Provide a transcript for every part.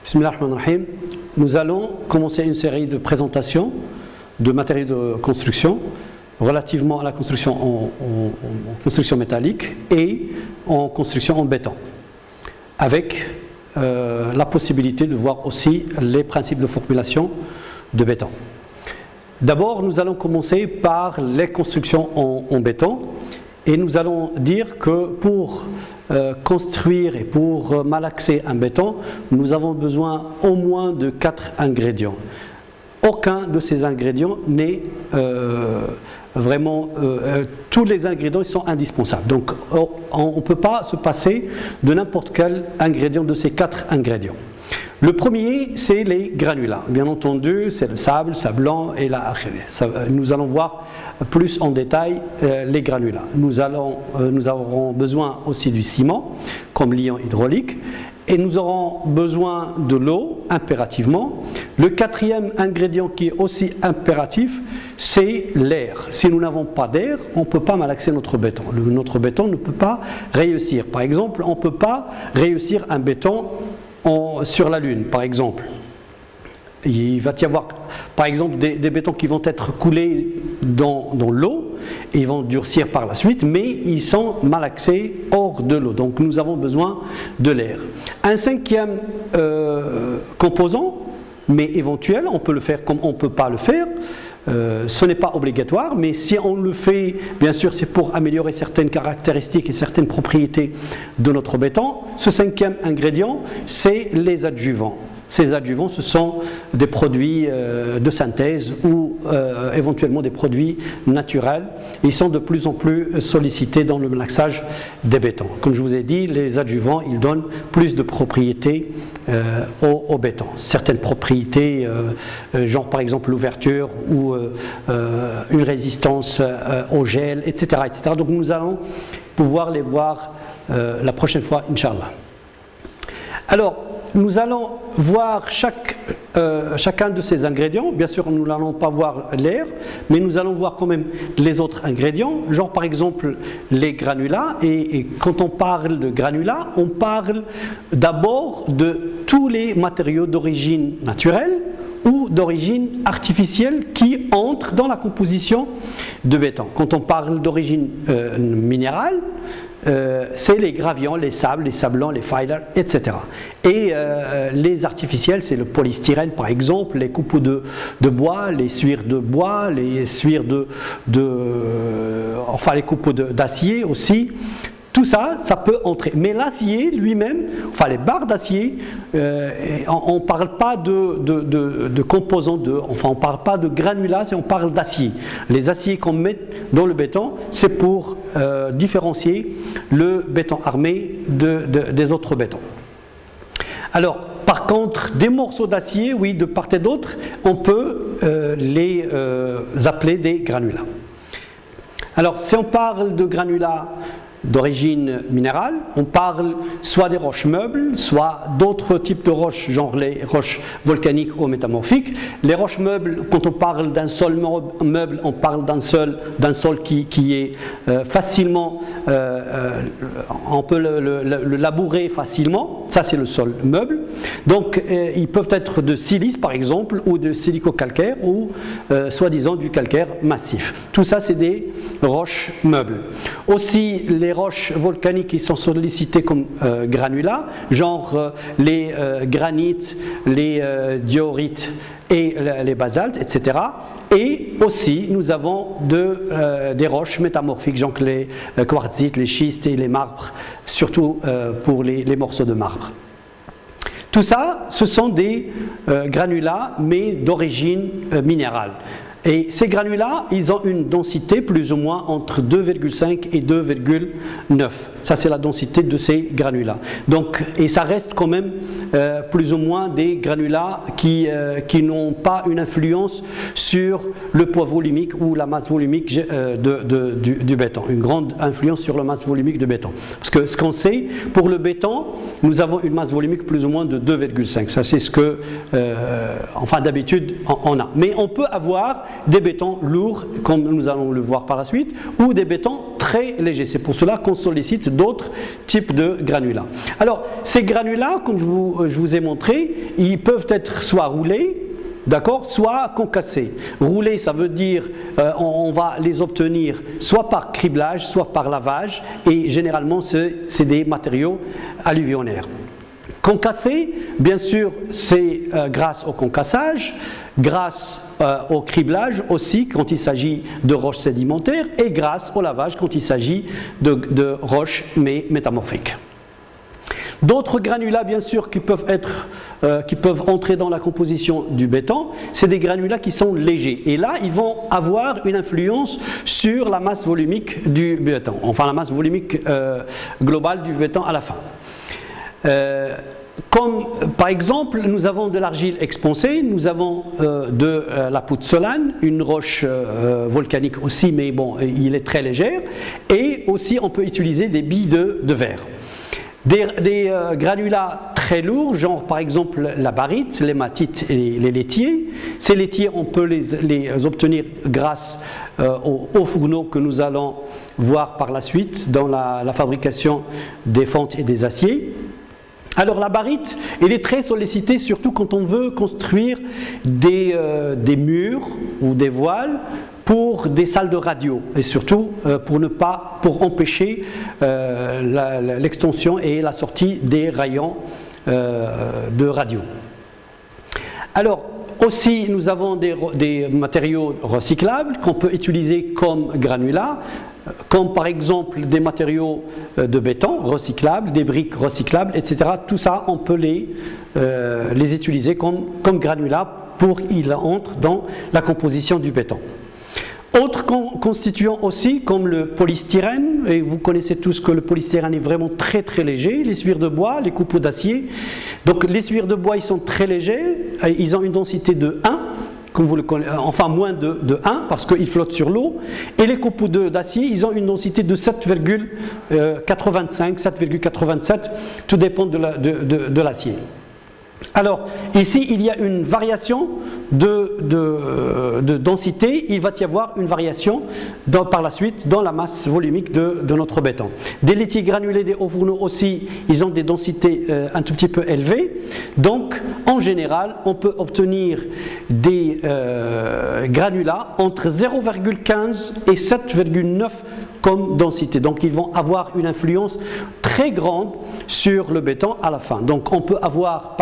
Bismillahirrahmanirrahim. Nous allons commencer une série de présentations de matériaux de construction relativement à la construction en construction métallique et en construction en béton, avec la possibilité de voir aussi les principes de formulation de béton. D'abord, nous allons commencer par les constructions en béton et nous allons dire que pour construire et pour malaxer un béton, nous avons besoin au moins de 4 ingrédients. Aucun de ces ingrédients n'est vraiment... tous les ingrédients sont indispensables. Donc on ne peut pas se passer de n'importe quel ingrédient de ces 4 ingrédients. Le premier, c'est les granulats. Bien entendu, c'est le sable, sablon et la argile. Nous allons voir plus en détail les granulats. Nous aurons besoin aussi du ciment comme liant hydraulique. Et nous aurons besoin de l'eau, impérativement. Le quatrième ingrédient qui est aussi impératif, c'est l'air. Si nous n'avons pas d'air, on ne peut pas malaxer notre béton. Notre béton ne peut pas réussir. Par exemple, on ne peut pas réussir un béton sur la Lune, par exemple. Il va y avoir, par exemple, des bétons qui vont être coulés dans l'eau et ils vont durcir par la suite, mais ils sont malaxés hors de l'eau. Donc nous avons besoin de l'air. Un cinquième composant, mais éventuel, on peut le faire comme on ne peut pas le faire. Ce n'est pas obligatoire, mais si on le fait, bien sûr, c'est pour améliorer certaines caractéristiques et certaines propriétés de notre béton. Ce cinquième ingrédient, c'est les adjuvants. Ces adjuvants, ce sont des produits de synthèse ou éventuellement des produits naturels. Ils sont de plus en plus sollicités dans le malaxage des bétons. Comme je vous ai dit, les adjuvants, ils donnent plus de propriétés au béton. Certaines propriétés, genre par exemple l'ouverture ou une résistance au gel, etc., etc. Donc nous allons pouvoir les voir la prochaine fois, Inch'Allah. Alors, nous allons voir chacun de ces ingrédients. Bien sûr, nous n'allons pas voir l'air, mais nous allons voir quand même les autres ingrédients, genre par exemple les granulats. Et quand on parle de granulats, on parle d'abord de tous les matériaux d'origine naturelle ou d'origine artificielle qui entrent dans la composition de béton. Quand on parle d'origine minérale, c'est les gravions, les sables, les sablons, les filers, etc. Et les artificiels, c'est le polystyrène par exemple, les copeaux de bois, les suires de bois, les suires enfin les copeaux d'acier aussi. Tout ça, ça peut entrer. Mais l'acier lui-même, enfin les barres d'acier, on ne parle pas de composants, enfin on ne parle pas de granulats, on parle d'acier. Les aciers qu'on met dans le béton, c'est pour différencier le béton armé des autres bétons. Alors, par contre, des morceaux d'acier, oui, de part et d'autre, on peut les appeler des granulats. Alors, si on parle de granulats d'origine minérale, on parle soit des roches meubles, soit d'autres types de roches, genre les roches volcaniques ou métamorphiques. Les roches meubles, quand on parle d'un sol meuble, on parle d'un sol qui est facilement, on peut le labourer facilement, ça c'est le sol meuble. Donc ils peuvent être de silice par exemple, ou de silico-calcaire, ou soi-disant du calcaire massif. Tout ça c'est des roches meubles. Aussi les roches volcaniques qui sont sollicitées comme granulats, genre les granites, les diorites et les basaltes, etc. Et aussi nous avons des roches métamorphiques, genre les quartzites, les schistes et les marbres, surtout pour les morceaux de marbre. Tout ça, ce sont des granulats, mais d'origine minérale. Et ces granulats, ils ont une densité plus ou moins entre 2,5 et 2,9. Ça, c'est la densité de ces granulats. Donc, et ça reste quand même plus ou moins des granulats qui n'ont pas une influence sur le poids volumique ou la masse volumique du béton. Une grande influence sur la masse volumique du béton. Parce que ce qu'on sait, pour le béton, nous avons une masse volumique plus ou moins de 2,5. Ça, c'est ce que, enfin, d'habitude, on a. Mais on peut avoir des bétons lourds, comme nous allons le voir par la suite, ou des bétons très légers. C'est pour cela qu'on sollicite d'autres types de granulats. Alors, ces granulats, comme je vous ai montré, ils peuvent être soit roulés, d'accord, soit concassés. Rouler, ça veut dire on va les obtenir soit par criblage, soit par lavage, et généralement c'est des matériaux alluvionnaires. Concassé, bien sûr, c'est grâce au concassage, grâce au criblage aussi quand il s'agit de roches sédimentaires, et grâce au lavage quand il s'agit de roches métamorphiques. D'autres granulats, bien sûr, qui peuvent entrer dans la composition du béton, c'est des granulats qui sont légers. Et là, ils vont avoir une influence sur la masse volumique du béton, enfin la masse volumique globale du béton à la fin. Comme par exemple, nous avons de l'argile expansée, nous avons de la pouzzolane, une roche volcanique aussi, mais bon, il est très léger, et aussi on peut utiliser des billes de verre. Des granulats très lourds, genre par exemple la barite, l'hématite et les laitiers. Ces laitiers, on peut les obtenir grâce aux fourneaux que nous allons voir par la suite dans la fabrication des fentes et des aciers. Alors la barite, elle est très sollicitée surtout quand on veut construire des murs ou des voiles pour des salles de radio et surtout pour empêcher l'extension et la sortie des rayons de radio. Alors aussi nous avons des matériaux recyclables qu'on peut utiliser comme granulats, comme par exemple des matériaux de béton recyclables, des briques recyclables, etc. Tout ça, on peut les utiliser comme granulats pour qu'ils entrent dans la composition du béton. Autres constituants aussi, comme le polystyrène, et vous connaissez tous que le polystyrène est vraiment très très léger, les suires de bois, les coupeaux d'acier. Donc les suires de bois, ils sont très légers, ils ont une densité de 1, comme vous le connaissez, enfin moins de 1 parce qu'ils flottent sur l'eau, et les copeaux d'acier, ils ont une densité de 7,85, 7,87, tout dépend de l'acier. Alors, ici, il y a une variation de densité, il va y avoir une variation par la suite dans la masse volumique de notre béton. Des laitiers granulés des hauts fourneaux aussi, ils ont des densités un tout petit peu élevées. Donc, en général, on peut obtenir des granulats entre 0,15 et 7,9 comme densité. Donc, ils vont avoir une influence très grande sur le béton à la fin. Donc, on peut avoir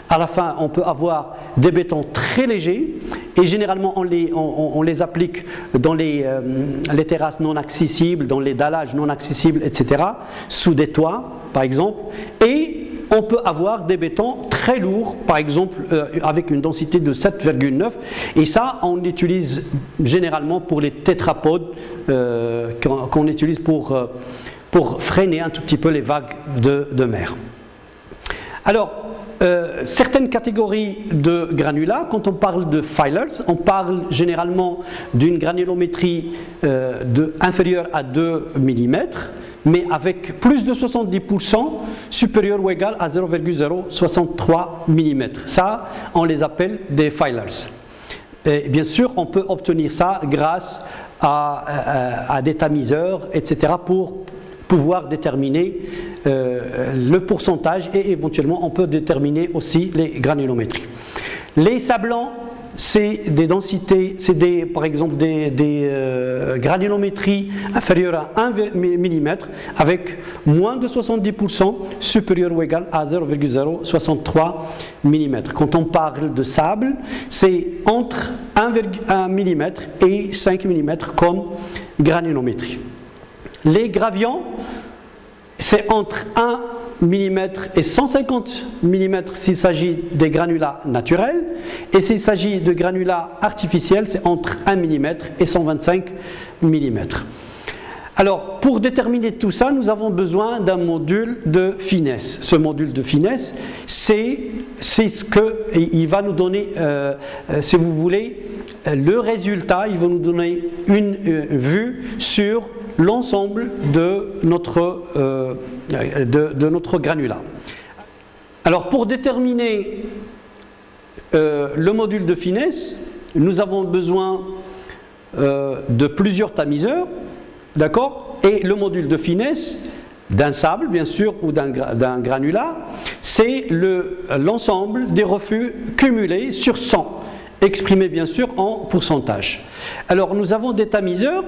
à la fin, on peut avoir des bétons très légers et généralement on les applique dans les terrasses non accessibles, dans les dallages non accessibles, etc., sous des toits par exemple, et on peut avoir des bétons très lourds, par exemple avec une densité de 7,9, et ça on l'utilise généralement pour les tétrapodes qu'on utilise pour freiner un tout petit peu les vagues de mer. Alors, certaines catégories de granulats, quand on parle de filers, on parle généralement d'une granulométrie inférieure à 2 mm, mais avec plus de 70% supérieur ou égal à 0,063 mm. Ça, on les appelle des filers. Et bien sûr, on peut obtenir ça grâce à des tamiseurs, etc., pour pouvoir déterminer le pourcentage et éventuellement on peut déterminer aussi les granulométries. Les sablons, c'est des densités, c'est par exemple des granulométries inférieures à 1 mm avec moins de 70% supérieur ou égal à 0,063 mm. Quand on parle de sable, c'est entre 1 mm et 5 mm comme granulométrie. Les gravions, c'est entre 1 mm et 150 mm s'il s'agit des granulats naturels, et s'il s'agit de granulats artificiels, c'est entre 1 mm et 125 mm. Alors, pour déterminer tout ça, nous avons besoin d'un module de finesse. Ce module de finesse, c'est ce qu'il va nous donner, si vous voulez, le résultat, il va nous donner une vue sur l'ensemble de notre granulat. Alors pour déterminer le module de finesse, nous avons besoin de plusieurs tamiseurs, d'accord? Et le module de finesse d'un sable, bien sûr, ou d'un granulat, c'est l'ensemble des refus cumulés sur 100, exprimé bien sûr en pourcentage. Alors nous avons des tamiseurs,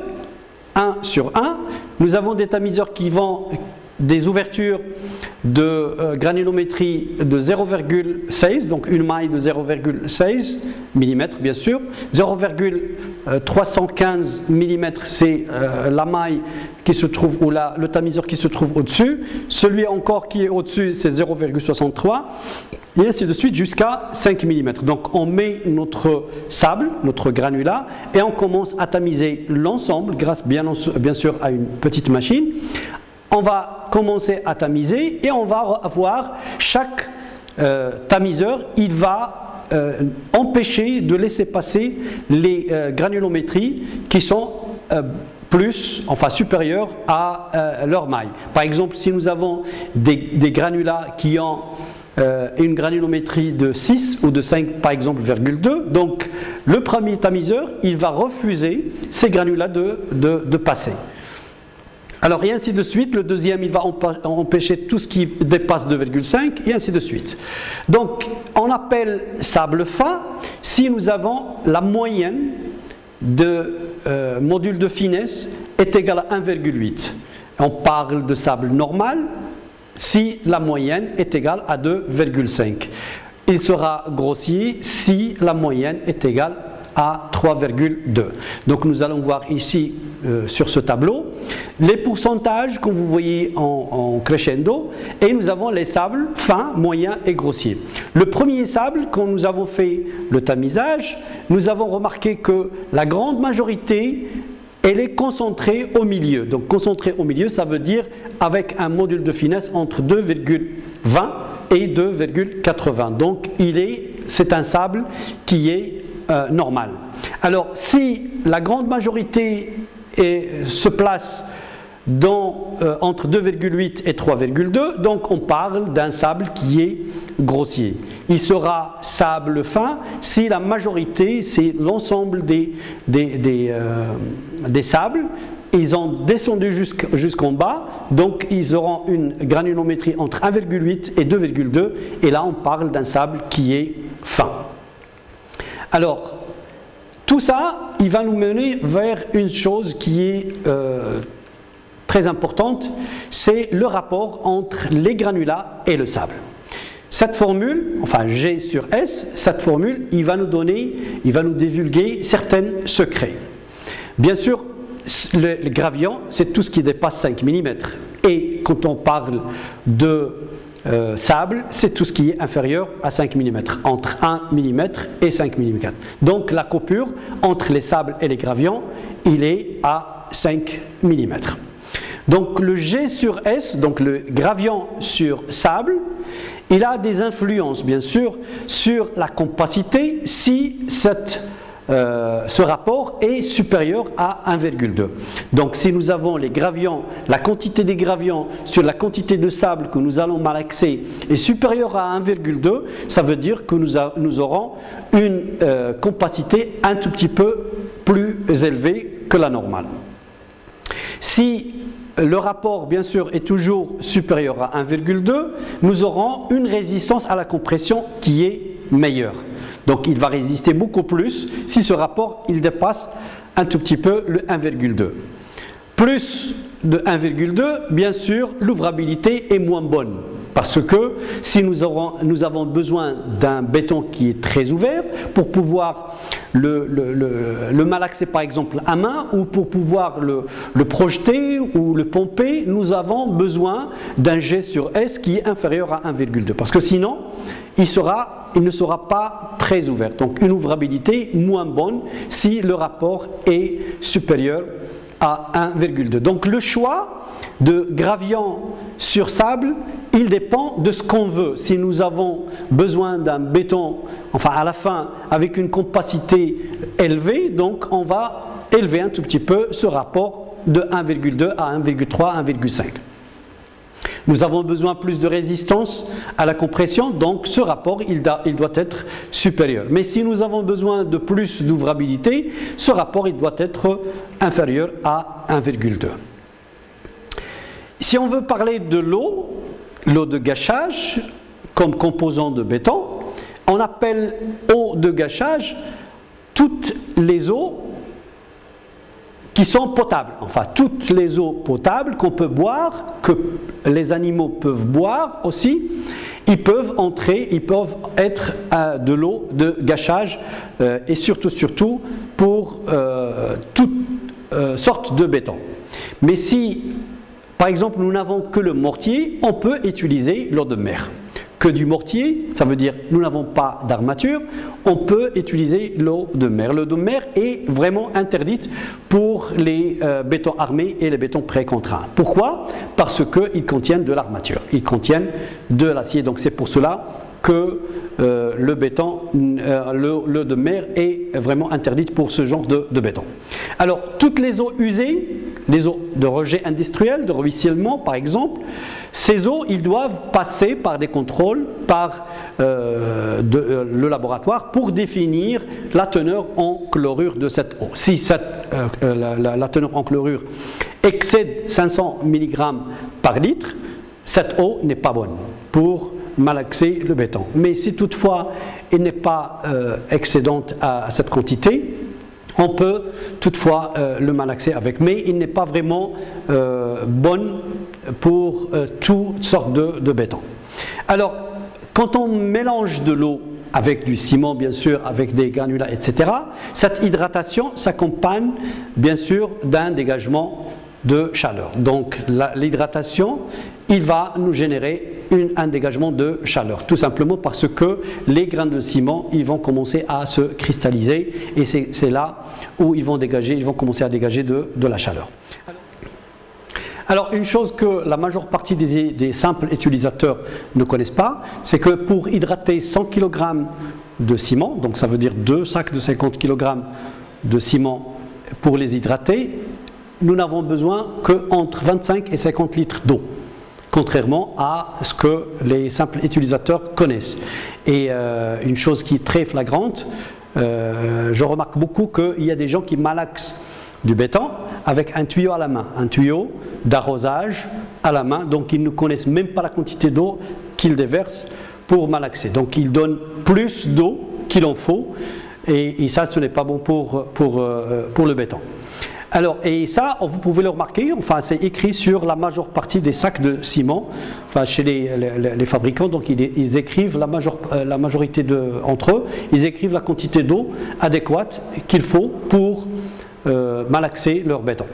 1 sur 1, nous avons des tamiseurs qui vont des ouvertures de granulométrie de 0,16, donc une maille de 0,16 mm bien sûr, 0,315 mm c'est la maille qui se trouve, ou le tamiseur qui se trouve au-dessus, celui encore qui est au-dessus c'est 0,63 et ainsi de suite jusqu'à 5 mm. Donc on met notre sable, notre granulat et on commence à tamiser l'ensemble grâce bien sûr à une petite machine. On va commencer à tamiser et on va avoir chaque tamiseur, il va empêcher de laisser passer les granulométries qui sont supérieures à leur maille. Par exemple, si nous avons des granulats qui ont une granulométrie de 6 ou de 5 par exemple 0,2, donc le premier tamiseur il va refuser ces granulats de passer. Alors et ainsi de suite, le deuxième il va empêcher tout ce qui dépasse 2,5 et ainsi de suite. Donc on appelle sable fin si nous avons la moyenne de module de finesse est égale à 1,8. On parle de sable normal si la moyenne est égale à 2,5. Il sera grossier si la moyenne est égale à 3,2. Donc nous allons voir ici sur ce tableau les pourcentages que vous voyez en crescendo et nous avons les sables fins, moyens et grossiers. Le premier sable, quand nous avons fait le tamisage, nous avons remarqué que la grande majorité elle est concentrée au milieu. Donc concentrée au milieu, ça veut dire avec un module de finesse entre 2,20 et 2,80. Donc c'est un sable qui est normal. Alors si la grande majorité se place entre 2,8 et 3,2, donc on parle d'un sable qui est grossier. Il sera sable fin si la majorité, c'est l'ensemble des sables, ils ont descendu jusqu'en bas, donc ils auront une granulométrie entre 1,8 et 2,2, et là on parle d'un sable qui est fin. Alors, tout ça, il va nous mener vers une chose qui est très importante, c'est le rapport entre les granulats et le sable. Cette formule, enfin G sur S, cette formule, il va nous divulguer certains secrets. Bien sûr, le gravient, c'est tout ce qui dépasse 5 mm. Et quand on parle de sable, c'est tout ce qui est inférieur à 5 mm, entre 1 mm et 5 mm. Donc la coupure entre les sables et les gravions, il est à 5 mm. Donc le G sur S, donc le gravient sur sable, il a des influences bien sûr sur la compacité si ce rapport est supérieur à 1,2. Donc si nous avons les gravions, la quantité des gravions sur la quantité de sable que nous allons malaxer est supérieure à 1,2, ça veut dire que nous aurons une compacité un tout petit peu plus élevée que la normale. Si le rapport, bien sûr, est toujours supérieur à 1,2, nous aurons une résistance à la compression qui est meilleure. Donc il va résister beaucoup plus si ce rapport il dépasse un tout petit peu le 1,2. Plus de 1,2, bien sûr, l'ouvrabilité est moins bonne. Parce que si nous avons besoin d'un béton qui est très ouvert pour pouvoir le malaxer par exemple à main ou pour pouvoir le projeter ou le pomper, nous avons besoin d'un G sur S qui est inférieur à 1,2. Parce que sinon, il ne sera pas très ouvert. Donc une ouvrabilité moins bonne si le rapport est supérieur à 1,2. Donc le choix de gravient sur sable, il dépend de ce qu'on veut. Si nous avons besoin d'un béton, enfin à la fin, avec une compacité élevée, donc on va élever un tout petit peu ce rapport de 1,2 à 1,3, 1,5. Nous avons besoin plus de résistance à la compression, donc ce rapport il doit être supérieur. Mais si nous avons besoin de plus d'ouvrabilité, ce rapport il doit être inférieur à 1,2. Si on veut parler de l'eau de gâchage comme composant de béton, on appelle eau de gâchage toutes les eaux qui sont potables, enfin toutes les eaux potables qu'on peut boire, que les animaux peuvent boire aussi, ils peuvent entrer, ils peuvent être de l'eau de gâchage et surtout pour toutes sortes de béton. Mais si, par exemple, nous n'avons que le mortier, on peut utiliser l'eau de mer. Que du mortier, ça veut dire nous n'avons pas d'armature, on peut utiliser l'eau de mer. L'eau de mer est vraiment interdite pour les bétons armés et les bétons précontraints. Pourquoi? Parce qu'ils contiennent de l'armature, ils contiennent de l'acier. Donc c'est pour cela que l'eau de mer est vraiment interdite pour ce genre de béton. Alors toutes les eaux usées, les eaux de rejet industriel, de ruissellement par exemple, ces eaux, ils doivent passer par des contrôles par le laboratoire pour définir la teneur en chlorure de cette eau. Si la teneur en chlorure excède 500 mg par litre, cette eau n'est pas bonne pour malaxer le béton. Mais si toutefois elle n'est pas excédente à cette quantité, on peut toutefois le malaxer avec, mais il n'est pas vraiment bonne pour toutes sortes de béton. Alors, quand on mélange de l'eau avec du ciment, bien sûr, avec des granulats, etc., cette hydratation s'accompagne, bien sûr, d'un dégagement de chaleur. Donc, l'hydratation, il va nous générer un dégagement de chaleur, tout simplement parce que les grains de ciment, ils vont commencer à se cristalliser et c'est là où ils vont commencer à dégager de la chaleur. Alors une chose que la majeure partie des simples utilisateurs ne connaissent pas, c'est que pour hydrater 100 kg de ciment, donc ça veut dire 2 sacs de 50 kg de ciment pour les hydrater, nous n'avons besoin qu'entre 25 et 50 litres d'eau, contrairement à ce que les simples utilisateurs connaissent. Et une chose qui est très flagrante, je remarque beaucoup qu'il y a des gens qui malaxent du béton avec un tuyau à la main, un tuyau d'arrosage à la main, donc ils ne connaissent même pas la quantité d'eau qu'ils déversent pour malaxer. Donc ils donnent plus d'eau qu'il en faut, et ça ce n'est pas bon pour le béton. Alors, et ça, vous pouvez le remarquer, enfin, c'est écrit sur la majeure partie des sacs de ciment, enfin, chez les fabricants, donc ils écrivent la majorité entre eux, ils écrivent la quantité d'eau adéquate qu'il faut pour malaxer leur béton.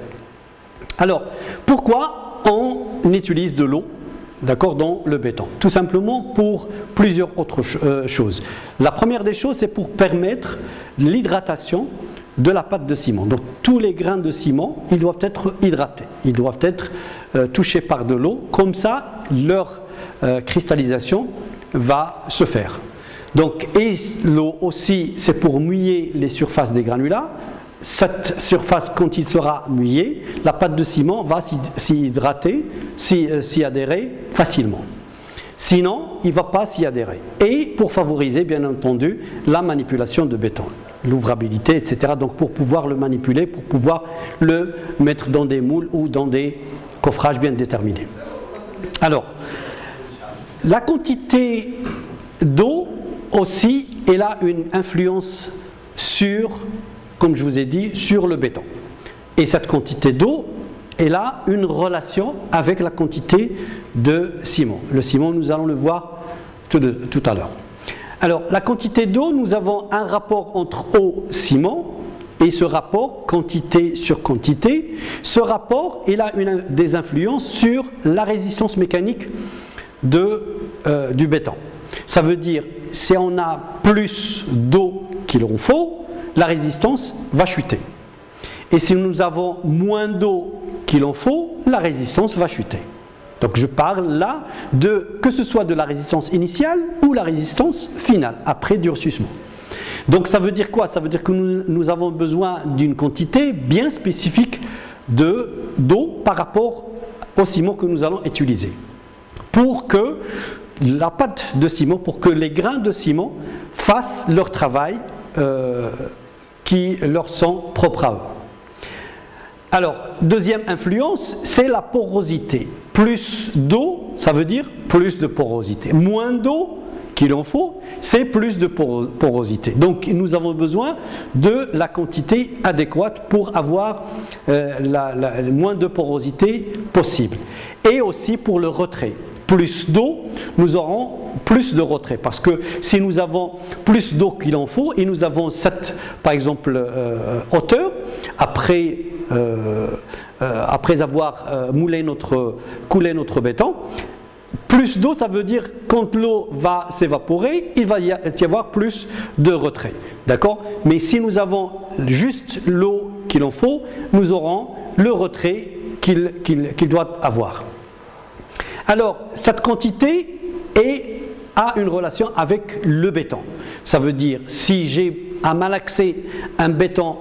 Alors, pourquoi on utilise de l'eau, d'accord, dans le béton? Tout simplement pour plusieurs autres choses. La première des choses, c'est pour permettre l'hydratation de la pâte de ciment. Donc tous les grains de ciment, ils doivent être hydratés, ils doivent être touchés par de l'eau, comme ça leur cristallisation va se faire. Donc, et l'eau aussi, c'est pour mouiller les surfaces des granulats. Cette surface, quand il sera mouillé, la pâte de ciment va s'y hydrater, s'y adhérer facilement. Sinon, il ne va pas s'y adhérer. Et pour favoriser, bien entendu, la manipulation de béton, l'ouvrabilité, etc. Donc pour pouvoir le manipuler, pour pouvoir le mettre dans des moules ou dans des coffrages bien déterminés. Alors, la quantité d'eau aussi, elle a une influence sur, comme je vous ai dit, sur le béton. Et cette quantité d'eau, elle a une relation avec la quantité de ciment. Le ciment, nous allons le voir tout à l'heure. Alors, la quantité d'eau, nous avons un rapport entre eau et ciment, et ce rapport, quantité sur quantité, ce rapport, il a des influences sur la résistance mécanique du béton. Ça veut dire, si on a plus d'eau qu'il en faut, la résistance va chuter. Et si nous avons moins d'eau qu'il en faut, la résistance va chuter. Donc je parle là que ce soit de la résistance initiale ou la résistance finale, après durcissement. Donc ça veut dire quoi? Ça veut dire que nous avons besoin d'une quantité bien spécifique d'eau par rapport au ciment que nous allons utiliser. pour que la pâte de ciment, pour que les grains de ciment fassent leur travail qui leur sont propres à eux. Alors, deuxième influence, c'est la porosité. Plus d'eau, ça veut dire plus de porosité. Moins d'eau qu'il en faut, c'est plus de porosité. Donc, nous avons besoin de la quantité adéquate pour avoir le moins de porosité possible. Et aussi pour le retrait. Plus d'eau, nous aurons plus de retrait. Parce que si nous avons plus d'eau qu'il en faut, et nous avons cette, par exemple, hauteur, après avoir coulé notre béton, plus d'eau, ça veut dire quand l'eau va s'évaporer, il va y avoir plus de retrait. D'accord? Mais si nous avons juste l'eau qu'il en faut, nous aurons le retrait qu'il doit avoir. Alors, cette quantité a une relation avec le béton. Ça veut dire, si j'ai à malaxer un béton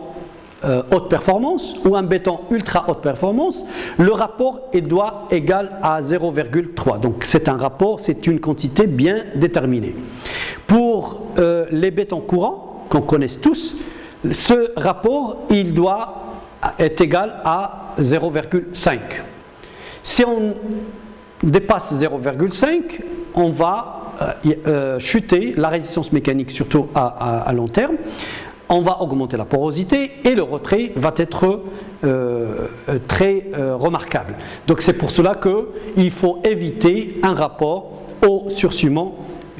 haute performance ou un béton ultra haute performance, le rapport doit égal à 0,3. Donc c'est un rapport, c'est une quantité bien déterminée. Pour les bétons courants, qu'on connaisse tous, ce rapport, il doit être égal à 0,5. Si on dépasse 0,5, on va chuter la résistance mécanique, surtout à long terme. On va augmenter la porosité et le retrait va être très remarquable. Donc c'est pour cela qu'il faut éviter un rapport au surciment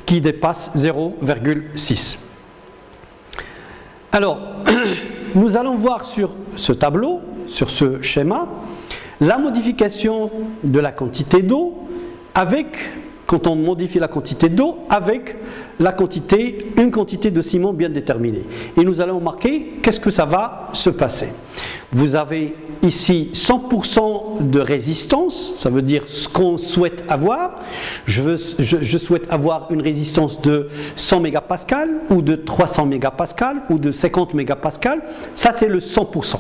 qui dépasse 0,6. Alors, nous allons voir sur ce tableau, sur ce schéma, la modification de la quantité d'eau quand on modifie la quantité d'eau avec une quantité de ciment bien déterminée. Et nous allons remarquer qu'est-ce que ça va se passer. Vous avez ici 100% de résistance, ça veut dire ce qu'on souhaite avoir. Je souhaite avoir une résistance de 100 mégapascales ou de 300 mégapascales ou de 50 mégapascales. Ça, c'est le 100%.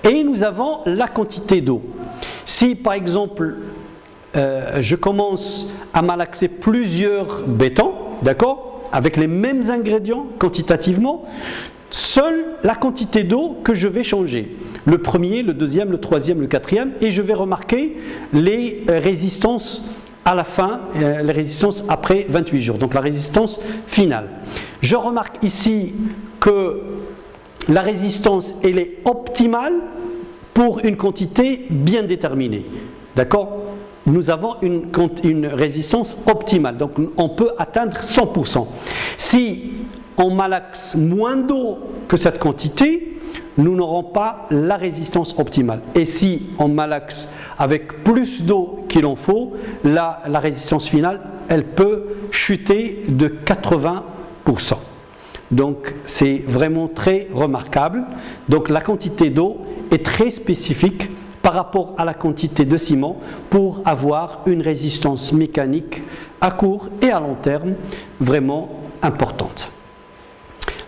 Et nous avons la quantité d'eau. Si, par exemple, je commence à malaxer plusieurs bétons, d'accord, avec les mêmes ingrédients quantitativement, seule la quantité d'eau que je vais changer. Le premier, le deuxième, le troisième, le quatrième, et je vais remarquer les résistances à la fin, les résistances après 28 jours, donc la résistance finale. Je remarque ici que la résistance, elle est optimale pour une quantité bien déterminée, d'accord ? Nous avons une résistance optimale, donc on peut atteindre 100%. Si on malaxe moins d'eau que cette quantité, nous n'aurons pas la résistance optimale. Et si on malaxe avec plus d'eau qu'il en faut, la résistance finale, elle peut chuter de 80%. Donc c'est vraiment très remarquable. Donc la quantité d'eau est très spécifique par rapport à la quantité de ciment pour avoir une résistance mécanique à court et à long terme vraiment importante.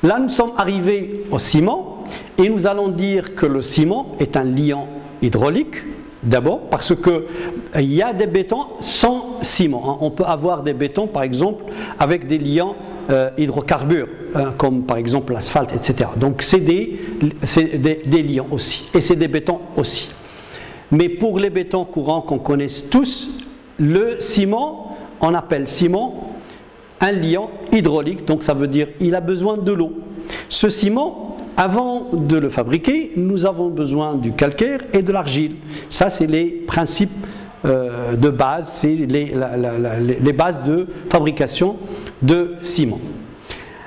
Là, nous sommes arrivés au ciment et nous allons dire que le ciment est un liant hydraulique. D'abord parce qu'il y a des bétons sans ciment. On peut avoir des bétons, par exemple, avec des liants hydrocarbures, comme par exemple l'asphalte, etc. Donc c'est des liants aussi, et c'est des bétons aussi. Mais pour les bétons courants qu'on connaisse tous, le ciment, on appelle ciment un liant hydraulique, donc ça veut dire qu'il a besoin de l'eau. Ce ciment, avant de le fabriquer, nous avons besoin du calcaire et de l'argile. Ça, c'est les principes de base, c'est les bases de fabrication de ciment.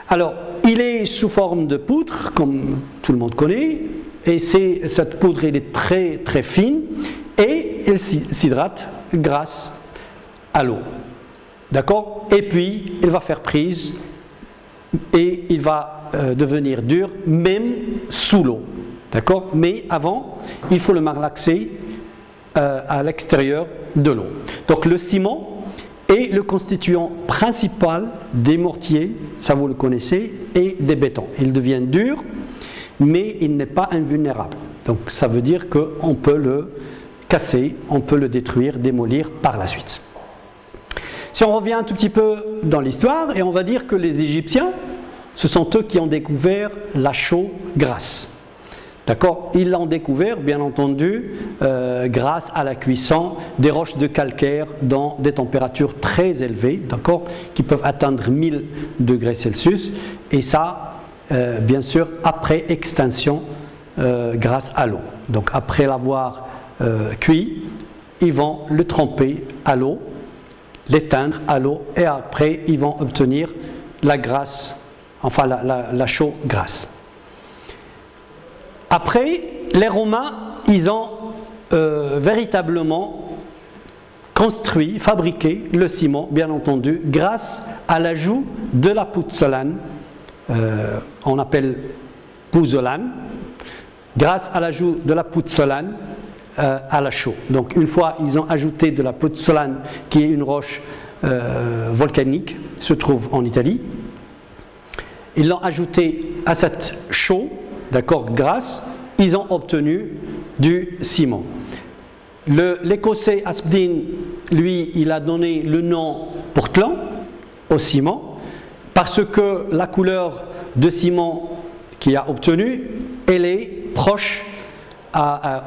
Alors, il est sous forme de poudre, comme tout le monde connaît, et cette poudre, elle est très très fine, et elle s'hydrate grâce à l'eau. D'accord ? Et puis, il va faire prise, et il va devenir dur, même sous l'eau. D'accord ? Mais avant, il faut le malaxer à l'extérieur de l'eau. Donc le ciment est le constituant principal des mortiers, ça vous le connaissez, et des bétons. Il devient dur, mais il n'est pas invulnérable. Donc ça veut dire qu'on peut le casser, on peut le détruire, démolir par la suite. si on revient un tout petit peu dans l'histoire, et on va dire que les Égyptiens, ce sont eux qui ont découvert la chaux grasse. D'accord? Ils l'ont découvert, bien entendu, grâce à la cuisson des roches de calcaire dans des températures très élevées, d'accord, qui peuvent atteindre 1000 degrés Celsius, et ça, bien sûr, après extinction grâce à l'eau. Donc après l'avoir cuit, ils vont le tremper à l'eau, l'éteindre à l'eau, et après ils vont obtenir la grasse, enfin la chaux grasse. Après, les Romains, ils ont véritablement construit, fabriqué le ciment, bien entendu, grâce à l'ajout de la pouzzolane, on appelle pouzzolane, grâce à l'ajout de la pouzzolane à la chaux. Donc une fois ils ont ajouté de la pouzzolane, qui est une roche volcanique, se trouve en Italie, ils l'ont ajouté à cette chaux, d'accord, grasse, ils ont obtenu du ciment. L'Écossais Aspdin, lui, il a donné le nom Portland au ciment, parce que la couleur de ciment qu'il a obtenue, elle est proche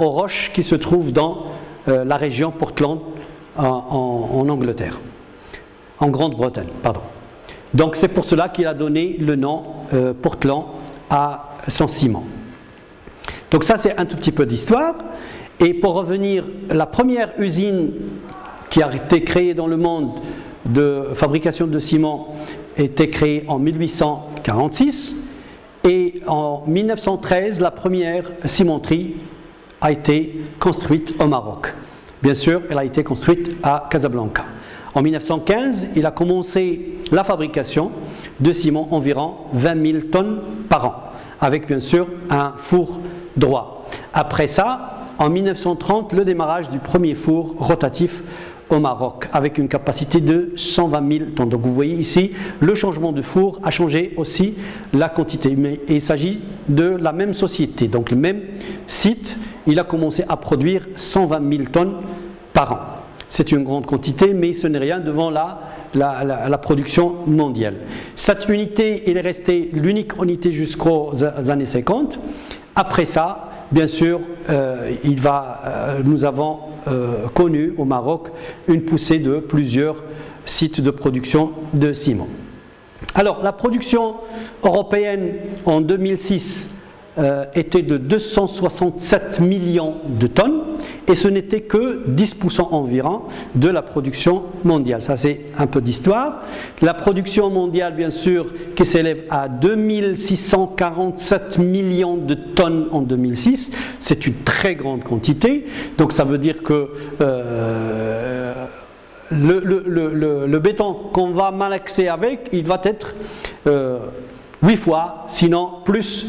aux roches qui se trouvent dans la région Portland en Angleterre, en Grande-Bretagne, pardon. Donc c'est pour cela qu'il a donné le nom Portland à son ciment. Donc ça c'est un tout petit peu d'histoire. Et pour revenir, la première usine qui a été créée dans le monde de fabrication de ciment a été créée en 1846, et en 1913 la première cimenterie a été construite au Maroc. Bien sûr, elle a été construite à Casablanca. En 1915, il a commencé la fabrication de ciment, environ 20 000 tonnes par an, avec bien sûr un four droit. Après ça, en 1930, le démarrage du premier four rotatif au Maroc, avec une capacité de 120 000 tonnes. Donc vous voyez ici, le changement de four a changé aussi la quantité, mais il s'agit de la même société, donc le même site. Il a commencé à produire 120 000 tonnes par an. C'est une grande quantité, mais ce n'est rien devant la production mondiale. Cette unité, elle est restée l'unique unité jusqu'aux années 50. Après ça, bien sûr, nous avons connu au Maroc une poussée de plusieurs sites de production de ciment. Alors, la production européenne en 2006 était de 267 millions de tonnes, et ce n'était que 10% environ de la production mondiale. Ça c'est un peu d'histoire. La production mondiale, bien sûr, qui s'élève à 2647 millions de tonnes en 2006, c'est une très grande quantité. Donc ça veut dire que le béton qu'on va malaxer avec, il va être 8 fois, sinon plus,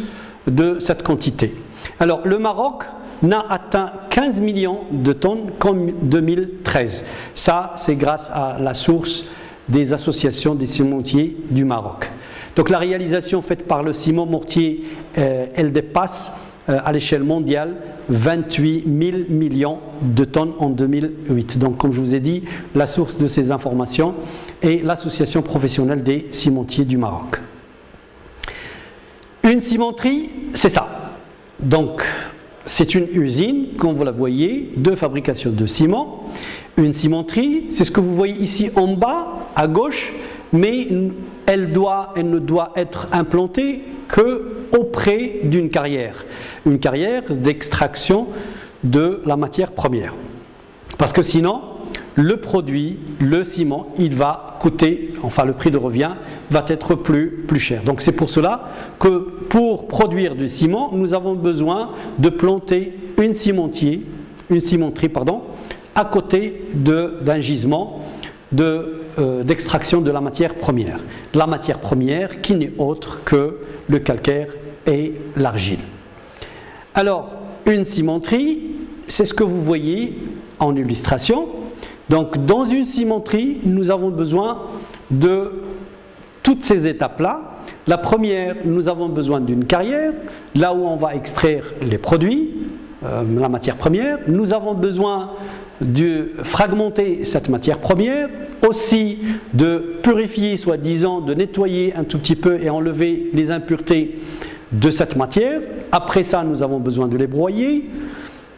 de cette quantité. Alors le Maroc n'a atteint 15 millions de tonnes qu'en 2013. Ça, c'est grâce à la source des associations des cimentiers du Maroc. Donc la réalisation faite par le ciment mortier, elle dépasse à l'échelle mondiale 28 000 millions de tonnes en 2008. Donc comme je vous ai dit, la source de ces informations est l'association professionnelle des cimentiers du Maroc. Une cimenterie, c'est ça. Donc, c'est une usine, comme vous la voyez, de fabrication de ciment. Une cimenterie, c'est ce que vous voyez ici en bas, à gauche, mais elle ne doit être implantée qu'auprès d'une carrière. Une carrière d'extraction de la matière première. Parce que sinon, le produit, le ciment, il va coûter, enfin le prix de revient va être plus cher. Donc c'est pour cela que pour produire du ciment, nous avons besoin de planter une cimenterie, à côté d'un gisement d'extraction de la matière première. La matière première qui n'est autre que le calcaire et l'argile. Alors, une cimenterie, c'est ce que vous voyez en illustration. Donc dans une cimenterie, nous avons besoin de toutes ces étapes-là. La première, nous avons besoin d'une carrière, là où on va extraire les produits, la matière première. Nous avons besoin de fragmenter cette matière première, aussi de purifier, soi-disant, de nettoyer un tout petit peu et enlever les impuretés de cette matière. Après ça, nous avons besoin de les broyer,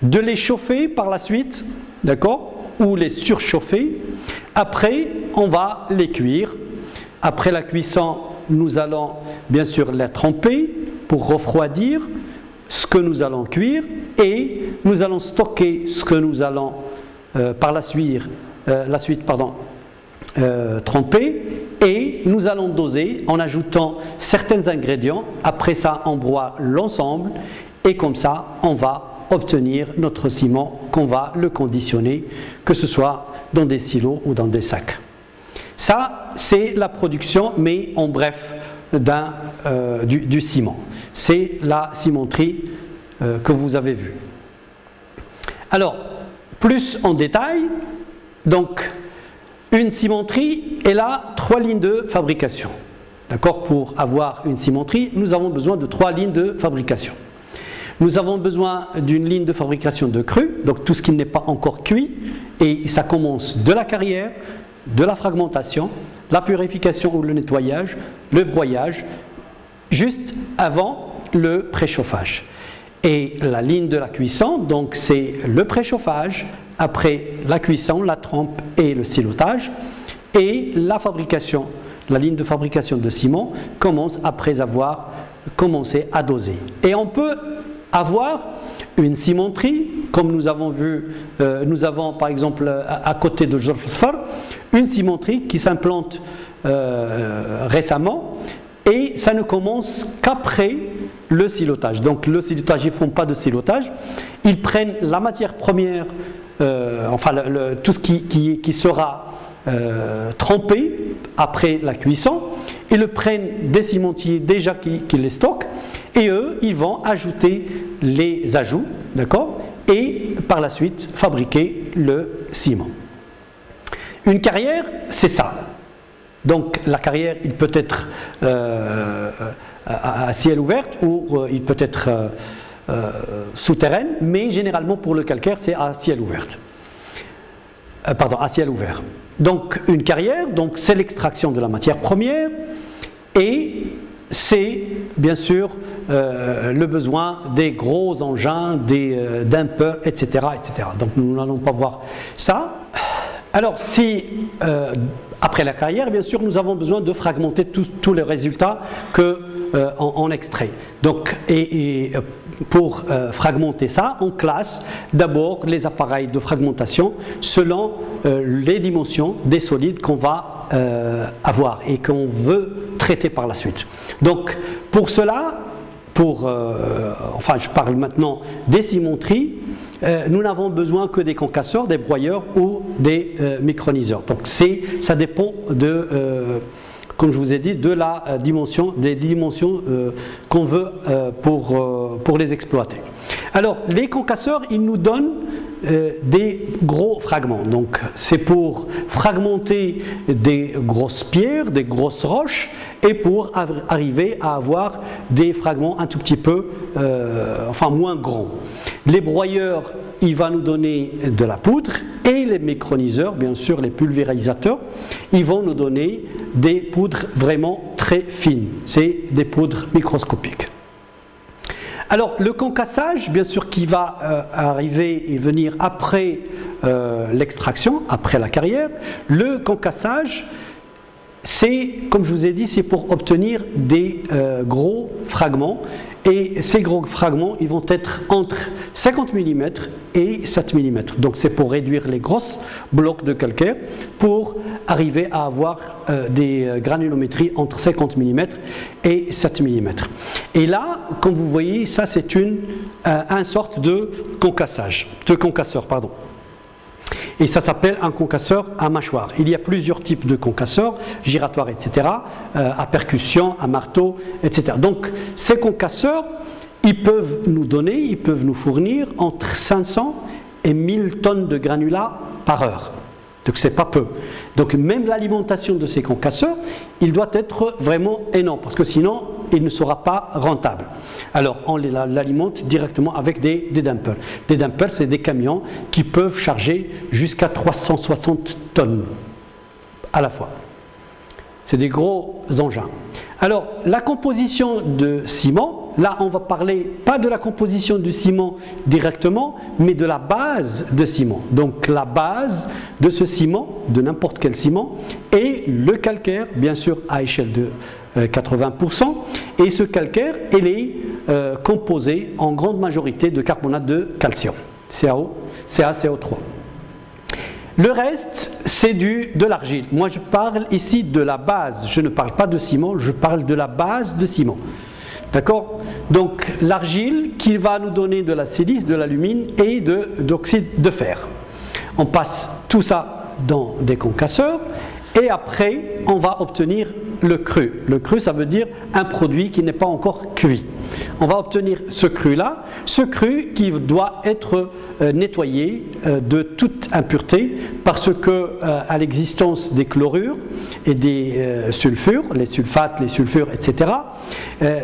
de les chauffer par la suite, d'accord, ou les surchauffer. Après, on va les cuire. Après la cuisson, nous allons bien sûr les tremper pour refroidir ce que nous allons cuire et nous allons stocker ce que nous allons par la suite tremper et nous allons doser en ajoutant certains ingrédients. Après ça, on broie l'ensemble et comme ça, on va obtenir notre ciment qu'on va le conditionner, que ce soit dans des silos ou dans des sacs. Ça, c'est la production, mais en bref, du ciment. C'est la cimenterie que vous avez vue. Alors, plus en détail, donc, une cimenterie, elle a 3 lignes de fabrication. D'accord ? Pour avoir une cimenterie, nous avons besoin de 3 lignes de fabrication. Nous avons besoin d'une ligne de fabrication de cru, donc tout ce qui n'est pas encore cuit, et ça commence de la carrière, de la fragmentation, la purification ou le nettoyage, le broyage, juste avant le préchauffage. Et la ligne de la cuisson, donc c'est le préchauffage, après la cuisson, la trempe et le silotage, et la fabrication, la ligne de fabrication de ciment commence après avoir commencé à doser. Et on peut avoir une cimenterie, comme nous avons vu, nous avons par exemple à côté de Jorf Sfar, une cimenterie qui s'implante récemment et ça ne commence qu'après le silotage. Donc le silotage, ils ne font pas de silotage, ils prennent la matière première, tout ce qui sera trempé après la cuisson, ils le prennent des cimentiers déjà qui les stockent et eux, ils vont ajouter les ajouts, d'accord, et par la suite fabriquer le ciment. Une carrière, c'est ça. Donc la carrière, il peut être à ciel ouvert ou il peut être souterraine, mais généralement pour le calcaire, c'est à ciel ouvert. À ciel ouvert. Donc une carrière, donc c'est l'extraction de la matière première et c'est bien sûr le besoin des gros engins, des dumpers, etc., etc. Donc nous n'allons pas voir ça. Alors si après la carrière, bien sûr, nous avons besoin de fragmenter tous les résultats qu'on extrait. Donc, pour fragmenter ça, on classe d'abord les appareils de fragmentation selon les dimensions des solides qu'on va avoir et qu'on veut traiter par la suite. Donc, pour cela, je parle maintenant des cimenteries, nous n'avons besoin que des concasseurs, des broyeurs ou des microniseurs. Donc ça dépend comme je vous ai dit, des dimensions qu'on veut pour les exploiter. Alors les concasseurs, ils nous donnent des gros fragments. Donc c'est pour fragmenter des grosses pierres, des grosses roches et pour arriver à avoir des fragments un tout petit peu, moins grands. Les broyeurs, il va nous donner de la poudre et les microniseurs, bien sûr les pulvérisateurs, ils vont nous donner des poudres vraiment très fines. C'est des poudres microscopiques. Alors le concassage, bien sûr, qui va arriver et venir après l'extraction, après la carrière. Le concassage, c'est, comme je vous ai dit, c'est pour obtenir des gros fragments. Et ces gros fragments, ils vont être entre 50 mm et 7 mm. Donc c'est pour réduire les grosses blocs de calcaire, pour arriver à avoir des granulométries entre 50 mm et 7 mm. Et là, comme vous voyez, ça c'est une sorte de concasseur. Et ça s'appelle un concasseur à mâchoire. Il y a plusieurs types de concasseurs, giratoires, etc., à percussion, à marteau, etc. Donc ces concasseurs, ils peuvent nous fournir entre 500 et 1000 tonnes de granulats par heure. Donc c'est pas peu. Donc même l'alimentation de ces concasseurs, il doit être vraiment énorme, parce que sinon il ne sera pas rentable. Alors on l'alimente directement avec des dumpers. Des dumpers, c'est des camions qui peuvent charger jusqu'à 360 tonnes à la fois. C'est des gros engins. Alors, la composition de ciment, là on va parler pas de la composition du ciment directement, mais de la base de ciment. Donc la base de ce ciment, de n'importe quel ciment, est le calcaire, bien sûr à échelle de 80%, et ce calcaire, il est composé en grande majorité de carbonate de calcium, CaCO3. Le reste, c'est de l'argile. Moi, je parle ici de la base. Je ne parle pas de ciment, je parle de la base de ciment. D'accord? Donc, l'argile qui va nous donner de la silice, de l'alumine et d'oxyde de fer. On passe tout ça dans des concasseurs et après, on va obtenir le cru. Le cru, ça veut dire un produit qui n'est pas encore cuit. On va obtenir ce cru-là, ce cru qui doit être nettoyé de toute impureté parce que à l'existence des chlorures et des sulfures, les sulfates, les sulfures, etc.,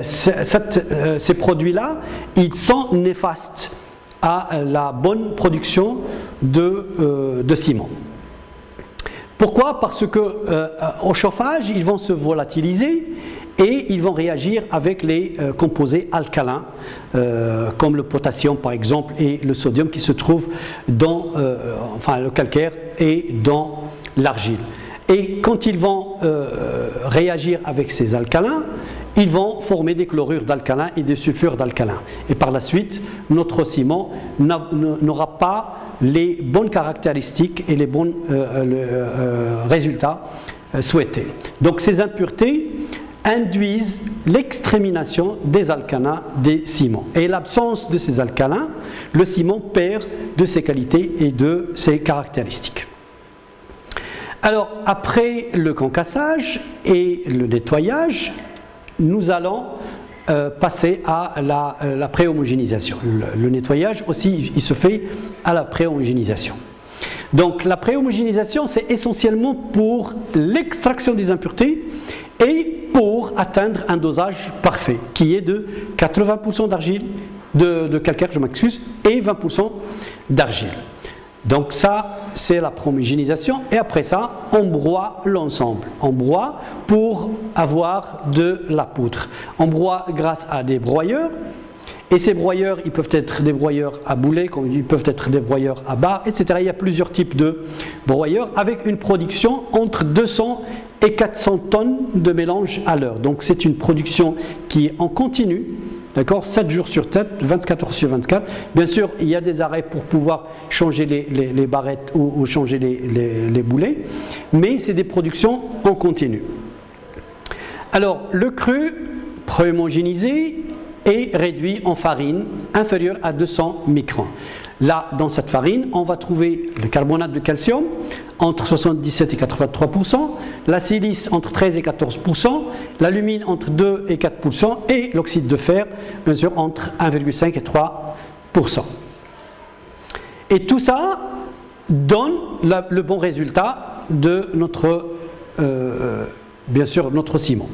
ces produits-là, ils sont néfastes à la bonne production de ciment. Pourquoi? Parce qu'au chauffage, ils vont se volatiliser et ils vont réagir avec les composés alcalins, comme le potassium par exemple et le sodium qui se trouvent dans le calcaire et dans l'argile. Et quand ils vont réagir avec ces alcalins, ils vont former des chlorures d'alcalin et des sulfures d'alcalin. Et par la suite, notre ciment n'aura pas les bonnes caractéristiques et les bons résultats souhaités. Donc ces impuretés induisent l'extermination des alcalins des ciments. Et l'absence de ces alcalins, le ciment perd de ses qualités et de ses caractéristiques. Alors après le concassage et le nettoyage, nous allons passer à la pré-homogénéisation. Le nettoyage aussi, il se fait à la pré-homogénéisation. Donc la pré-homogénéisation, c'est essentiellement pour l'extraction des impuretés et pour atteindre un dosage parfait, qui est de 80% d'argile, de calcaire, je m'excuse, et 20% d'argile. Donc ça, c'est la pré-homogénéisation, et après ça, on broie l'ensemble. On broie pour avoir de la poudre. On broie grâce à des broyeurs, et ces broyeurs, ils peuvent être des broyeurs à boulet, comme ils peuvent être des broyeurs à barre, etc. Il y a plusieurs types de broyeurs, avec une production entre 200 et 400 tonnes de mélange à l'heure. Donc c'est une production qui est en continu, d'accord, 7 jours sur 7, 24 heures sur 24. Bien sûr, il y a des arrêts pour pouvoir changer les barrettes ou changer les boulets, mais c'est des productions en continu. Alors, le cru pré-homogénéisé est réduit en farine inférieure à 200 microns. Là, dans cette farine, on va trouver le carbonate de calcium entre 77 et 83%, la silice entre 13 et 14%, l'alumine entre 2 et 4% et l'oxyde de fer, bien sûr, entre 1,5 et 3%. Et tout ça donne le bon résultat de notre bien sûr notre ciment.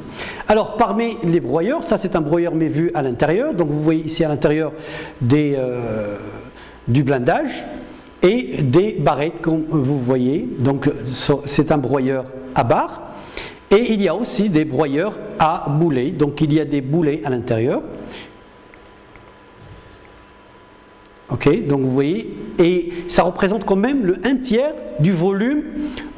Alors parmi les broyeurs, ça c'est un broyeur mais vu à l'intérieur, donc vous voyez ici à l'intérieur du blindage et des barrettes comme vous voyez, donc c'est un broyeur à barre et il y a aussi des broyeurs à boulets, donc il y a des boulets à l'intérieur. Ok, donc vous voyez, et ça représente quand même le 1/3 du volume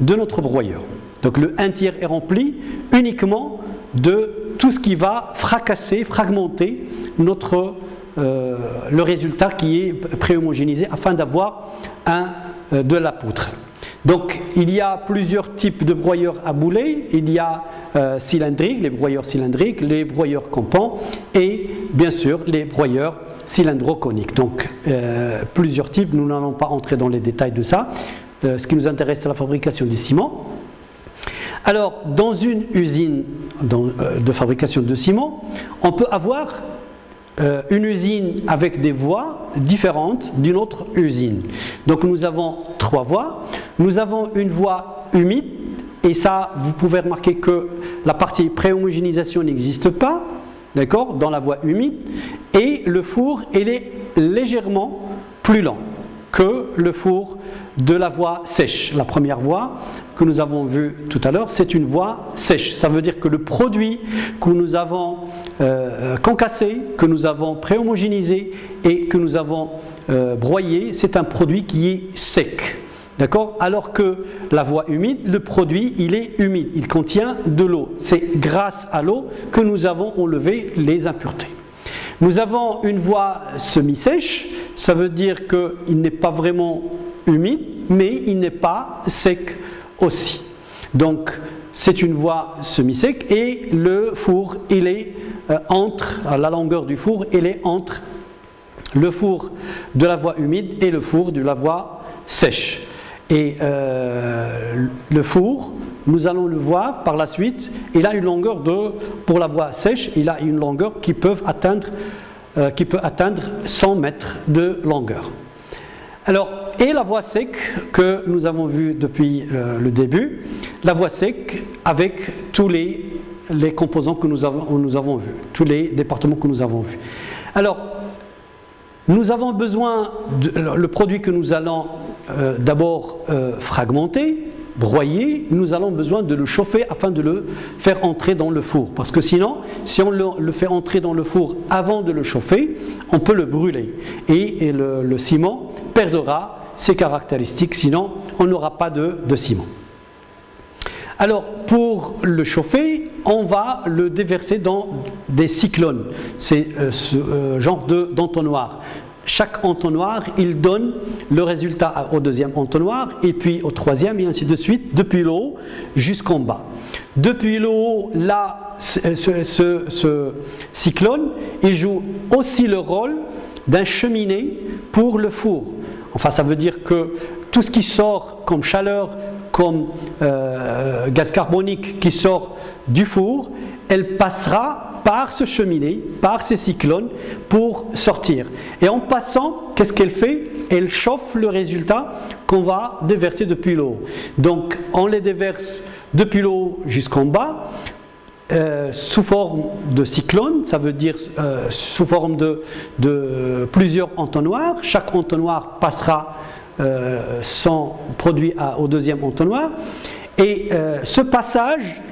de notre broyeur. Donc le 1/3 est rempli uniquement de tout ce qui va fracasser, fragmenter le résultat qui est pré-homogénéisé afin d'avoir de la poudre. Donc il y a plusieurs types de broyeurs à boulets, il y a cylindriques, les broyeurs cylindriques, les broyeurs campants et bien sûr les broyeurs cylindro-coniques. Donc plusieurs types, nous n'allons pas entrer dans les détails de ça. Ce qui nous intéresse, c'est la fabrication du ciment. Alors, dans une usine de fabrication de ciment, on peut avoir une usine avec des voies différentes d'une autre usine. Donc nous avons 3 voies. Nous avons une voie humide, et ça, vous pouvez remarquer que la partie pré-homogénéisation n'existe pas. d'accord, dans la voie humide, et le four, il est légèrement plus lent que le four de la voie sèche. La première voie que nous avons vue tout à l'heure, c'est une voie sèche. Ça veut dire que le produit que nous avons concassé, que nous avons préhomogénéisé et que nous avons broyé, c'est un produit qui est sec. D'accord? Alors que la voie humide, le produit, il est humide, il contient de l'eau. C'est grâce à l'eau que nous avons enlevé les impuretés. Nous avons une voie semi-sèche, ça veut dire qu'il n'est pas vraiment humide, mais il n'est pas sec aussi. Donc, c'est une voie semi-sec et le four, il est entre, la longueur du four, il est entre le four de la voie humide et le four de la voie sèche. Et le four, nous allons le voir par la suite, il a une longueur pour la voie sèche, il a une longueur qui peut atteindre 100 mètres de longueur. Alors, et la voie sec que nous avons vue depuis le début, la voie sec avec tous les composants que nous avons vus, tous les départements que nous avons vus. Alors, nous avons besoin, le produit que nous allons d'abord fragmenter, broyer, nous allons besoin de le chauffer afin de le faire entrer dans le four. Parce que sinon, si on le fait entrer dans le four avant de le chauffer, on peut le brûler. Et le ciment perdra ses caractéristiques, sinon on n'aura pas de ciment. Alors, pour le chauffer, on va le déverser dans des cyclones. C'est ce genre d'entonnoir. Chaque entonnoir, il donne le résultat au deuxième entonnoir, et puis au troisième, et ainsi de suite, depuis le haut jusqu'en bas. Depuis le haut, là, ce cyclone, il joue aussi le rôle d'un cheminée pour le four. Enfin, ça veut dire que tout ce qui sort comme chaleur, comme gaz carbonique qui sort du four, elle passera par ce cheminée, par ces cyclones pour sortir. Et en passant, qu'est-ce qu'elle fait? Elle chauffe le résultat qu'on va déverser depuis le haut. Donc on les déverse depuis le haut jusqu'en bas, sous forme de cyclone, ça veut dire sous forme de plusieurs entonnoirs. Chaque entonnoir passera son produit au deuxième entonnoir. Et ce passage,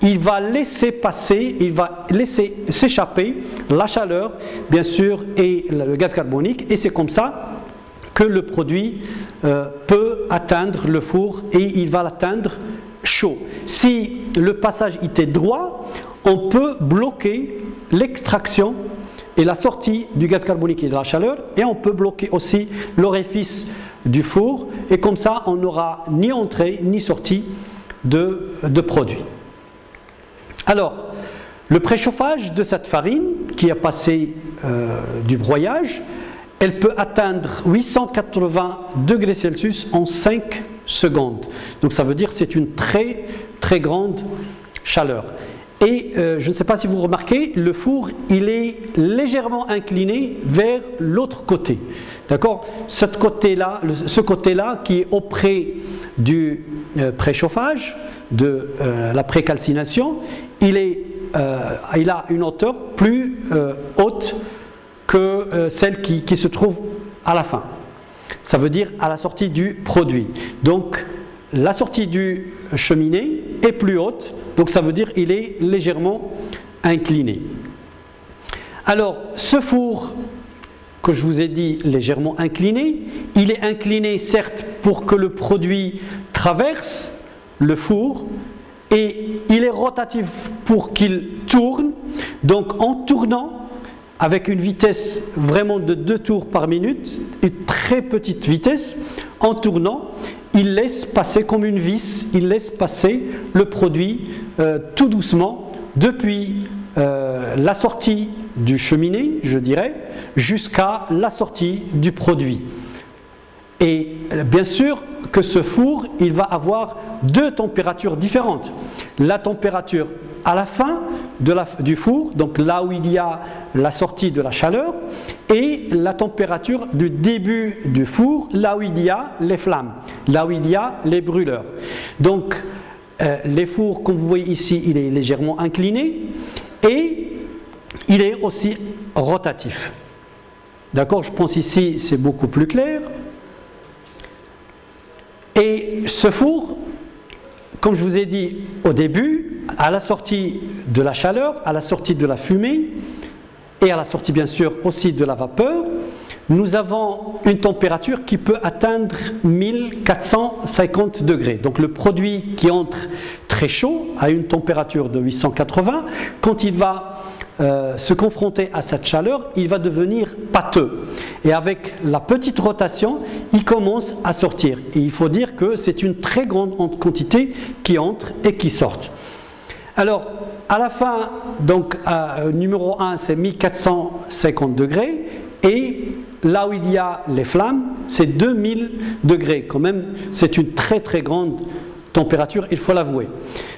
il va laisser passer, il va laisser s'échapper la chaleur, bien sûr, et le gaz carbonique, et c'est comme ça que le produit peut atteindre le four et il va l'atteindre chaud. Si le passage était droit, on peut bloquer l'extraction et la sortie du gaz carbonique et de la chaleur, et on peut bloquer aussi l'orifice du four, et comme ça on n'aura ni entrée ni sortie de produit. Alors, le préchauffage de cette farine qui a passé du broyage, elle peut atteindre 880 degrés Celsius en 5 secondes. Donc ça veut dire que c'est une très très grande chaleur. Et je ne sais pas si vous remarquez, le four, il est légèrement incliné vers l'autre côté. D'accord? Ce côté-là qui est auprès du préchauffage, de la précalcination, il a une hauteur plus haute que celle qui se trouve à la fin. Ça veut dire à la sortie du produit. Donc la sortie du cheminée est plus haute, donc ça veut dire qu'il est légèrement incliné. Alors ce four que je vous ai dit légèrement incliné, il est incliné certes pour que le produit traverse le four, et il est rotatif pour qu'il tourne. Donc en tournant avec une vitesse vraiment de 2 tours par minute, une très petite vitesse, en tournant, il laisse passer comme une vis, il laisse passer le produit tout doucement depuis la sortie du cheminée, je dirais, jusqu'à la sortie du produit. Et bien sûr que ce four, il va avoir 2 températures différentes. La température à la fin du four, donc là où il y a la sortie de la chaleur, et la température du début du four, là où il y a les flammes, là où il y a les brûleurs. Donc les fours, comme vous voyez ici, il est légèrement incliné, et il est aussi rotatif. D'accord, je pense ici c'est beaucoup plus clair. Et ce four, comme je vous ai dit au début, à la sortie de la chaleur, à la sortie de la fumée et à la sortie bien sûr aussi de la vapeur, nous avons une température qui peut atteindre 1450 degrés. Donc le produit qui entre très chaud à une température de 880, quand il va se confronter à cette chaleur, il va devenir pâteux. Et avec la petite rotation, il commence à sortir. Et il faut dire que c'est une très grande quantité qui entre et qui sort. Alors, à la fin, donc numéro 1, c'est 1450 degrés. Et là où il y a les flammes, c'est 2000 degrés. Quand même, c'est une très très grande température, il faut l'avouer.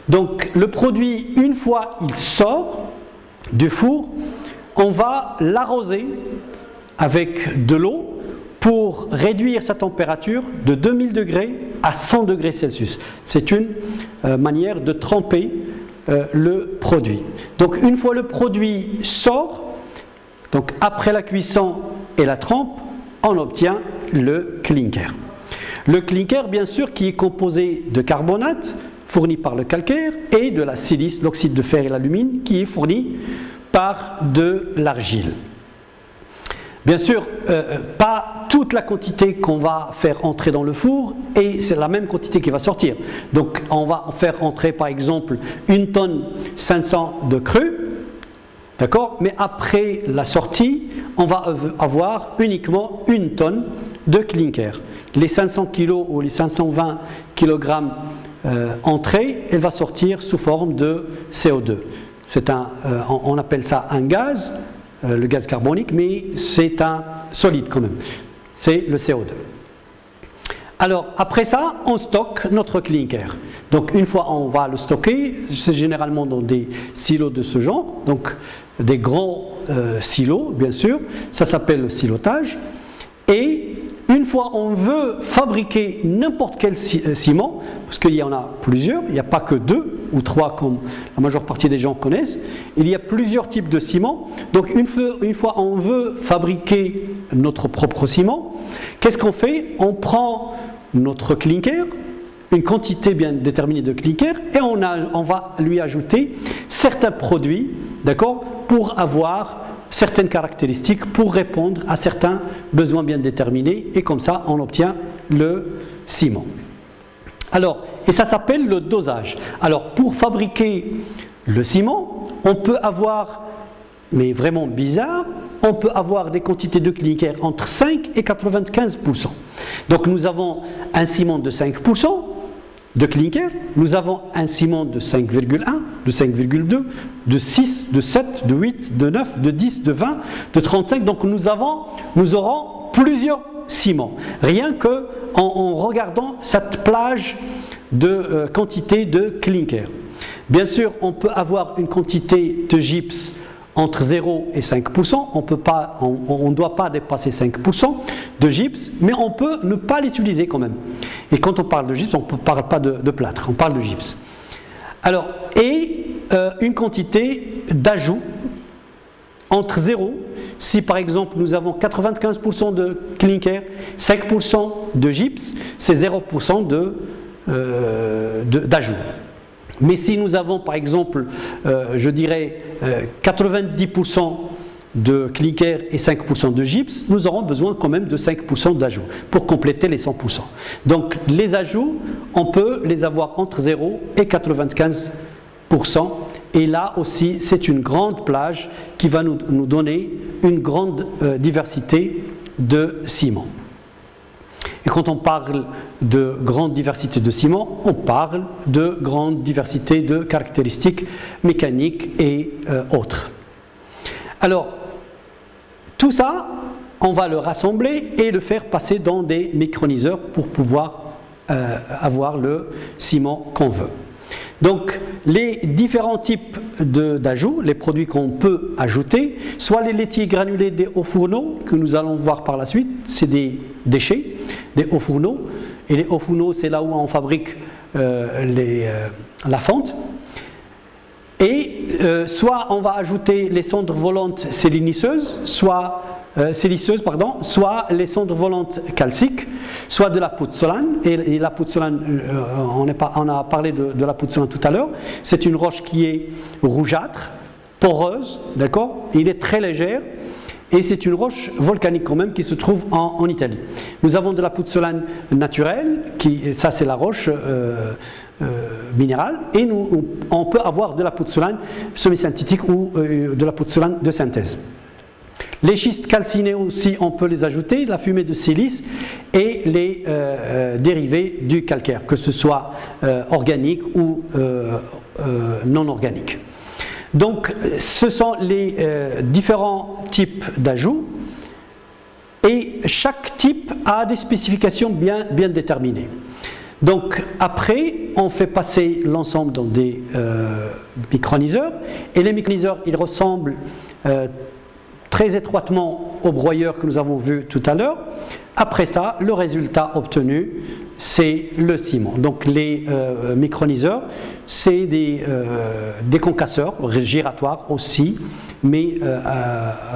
Donc, le produit, une fois il sort du four, on va l'arroser avec de l'eau pour réduire sa température de 2000 degrés à 100 degrés Celsius. C'est une manière de tremper le produit. Donc une fois le produit sort, donc après la cuisson et la trempe, on obtient le clinker. Le clinker, bien sûr, qui est composé de carbonate, fourni par le calcaire, et de la silice, l'oxyde de fer et l'alumine, qui est fourni par de l'argile. Bien sûr, pas toute la quantité qu'on va faire entrer dans le four, et c'est la même quantité qui va sortir. Donc on va faire entrer par exemple 1 tonne 500 de cru, d'accord, mais après la sortie, on va avoir uniquement 1 tonne de clinker. Les 500 kg ou les 520 kg entrée, elle va sortir sous forme de CO2. On appelle ça un gaz, le gaz carbonique, mais c'est un solide quand même. C'est le CO2. Alors, après ça, on stocke notre clinker. Donc, une fois on va le stocker, c'est généralement dans des silos de ce genre, donc des grands silos, bien sûr. Ça s'appelle le silotage. Et une fois on veut fabriquer n'importe quel ciment, parce qu'il y en a plusieurs, il n'y a pas que 2 ou 3 comme la majeure partie des gens connaissent, il y a plusieurs types de ciment. Donc une fois on veut fabriquer notre propre ciment, qu'est-ce qu'on fait? On prend notre clinker, une quantité bien déterminée de clinker, et on va lui ajouter certains produits, d'accord, pour avoir certaines caractéristiques, pour répondre à certains besoins bien déterminés, et comme ça on obtient le ciment. Alors, et ça s'appelle le dosage. Alors pour fabriquer le ciment, on peut avoir, mais vraiment bizarre, on peut avoir des quantités de clinker entre 5 et 95%. Donc nous avons un ciment de 5% de clinker, nous avons un ciment de 5,1, de 5,2, de 6, de 7, de 8, de 9, de 10, de 20, de 35. Donc nous aurons plusieurs ciments. Rien que en regardant cette plage de quantité de clinker. Bien sûr, on peut avoir une quantité de gypse entre 0 et 5%, on ne doit pas dépasser 5% de gypse, mais on peut ne pas l'utiliser quand même. Et quand on parle de gypse, on ne parle pas de plâtre, on parle de gypse. Alors, et une quantité d'ajout entre 0, si par exemple nous avons 95% de clinker, 5% de gypse, c'est 0% d'ajout. Mais si nous avons par exemple, je dirais, 90% de clinker et 5% de gypse, nous aurons besoin quand même de 5% d'ajout pour compléter les 100%. Donc les ajouts, on peut les avoir entre 0 et 95%. Et là aussi, c'est une grande plage qui va nous donner une grande diversité de ciments. Et quand on parle de grande diversité de ciments, on parle de grande diversité de caractéristiques mécaniques et autres. Alors, tout ça, on va le rassembler et le faire passer dans des microniseurs pour pouvoir avoir le ciment qu'on veut. Donc, les différents types d'ajouts, les produits qu'on peut ajouter, soit les laitiers granulés des hauts fourneaux, que nous allons voir par la suite, c'est des déchets, des hauts fourneaux. Et les hauts fourneaux, c'est là où on fabrique la fonte. Et soit on va ajouter les cendres volantes siliceuses, soit les cendres volantes calciques, soit de la pouzzolane. Et la pouzzolane, on a parlé de la pouzzolane tout à l'heure. C'est une roche qui est rougeâtre, poreuse, d'accord? Il est très légère. Et c'est une roche volcanique quand même qui se trouve en Italie. Nous avons de la pouzzolane naturelle, ça c'est la roche minérale, et on peut avoir de la pouzzolane semi-synthétique ou de la pouzzolane de synthèse. Les schistes calcinés aussi, on peut les ajouter, la fumée de silice et les dérivés du calcaire, que ce soit organique ou non organique. Donc, ce sont les différents types d'ajouts et chaque type a des spécifications bien déterminées. Donc, après, on fait passer l'ensemble dans des microniseurs et les microniseurs, ils ressemblent très étroitement au broyeur que nous avons vu tout à l'heure. Après ça, le résultat obtenu, c'est le ciment. Donc les microniseurs, c'est des concasseurs giratoires aussi, mais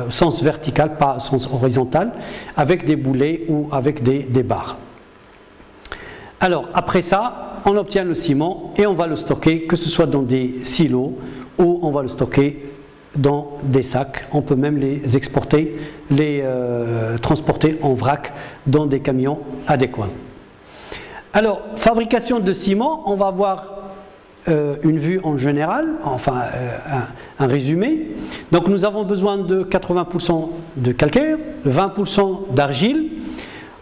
au sens vertical, pas au sens horizontal, avec des boulets ou avec des barres. Alors après ça, on obtient le ciment et on va le stocker, que ce soit dans des silos ou on va le stocker dans des sacs. On peut même les exporter, les transporter en vrac dans des camions adéquats. Alors, fabrication de ciment, on va avoir une vue en général, enfin un résumé. Donc nous avons besoin de 80% de calcaire, 20% d'argile.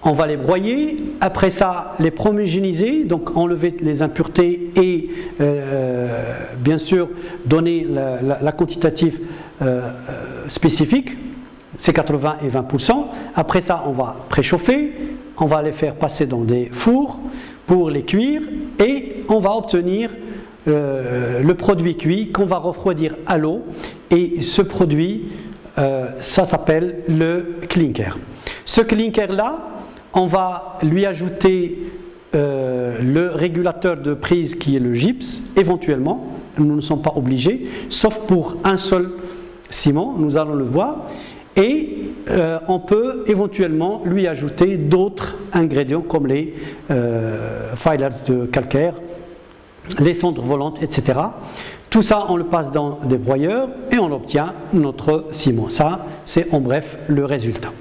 On va les broyer, après ça les promogéniser, donc enlever les impuretés et bien sûr donner la quantitative spécifique, c'est 80 et 20%. Après ça on va préchauffer, on va les faire passer dans des fours pour les cuire et on va obtenir le produit cuit qu'on va refroidir à l'eau et ce produit ça s'appelle le clinker. Ce clinker là, on va lui ajouter le régulateur de prise qui est le gypse, éventuellement, nous ne sommes pas obligés, sauf pour un seul ciment, nous allons le voir, et on peut éventuellement lui ajouter d'autres ingrédients comme les filers de calcaire, les cendres volantes, etc. Tout ça, on le passe dans des broyeurs et on obtient notre ciment. Ça, c'est en bref le résultat.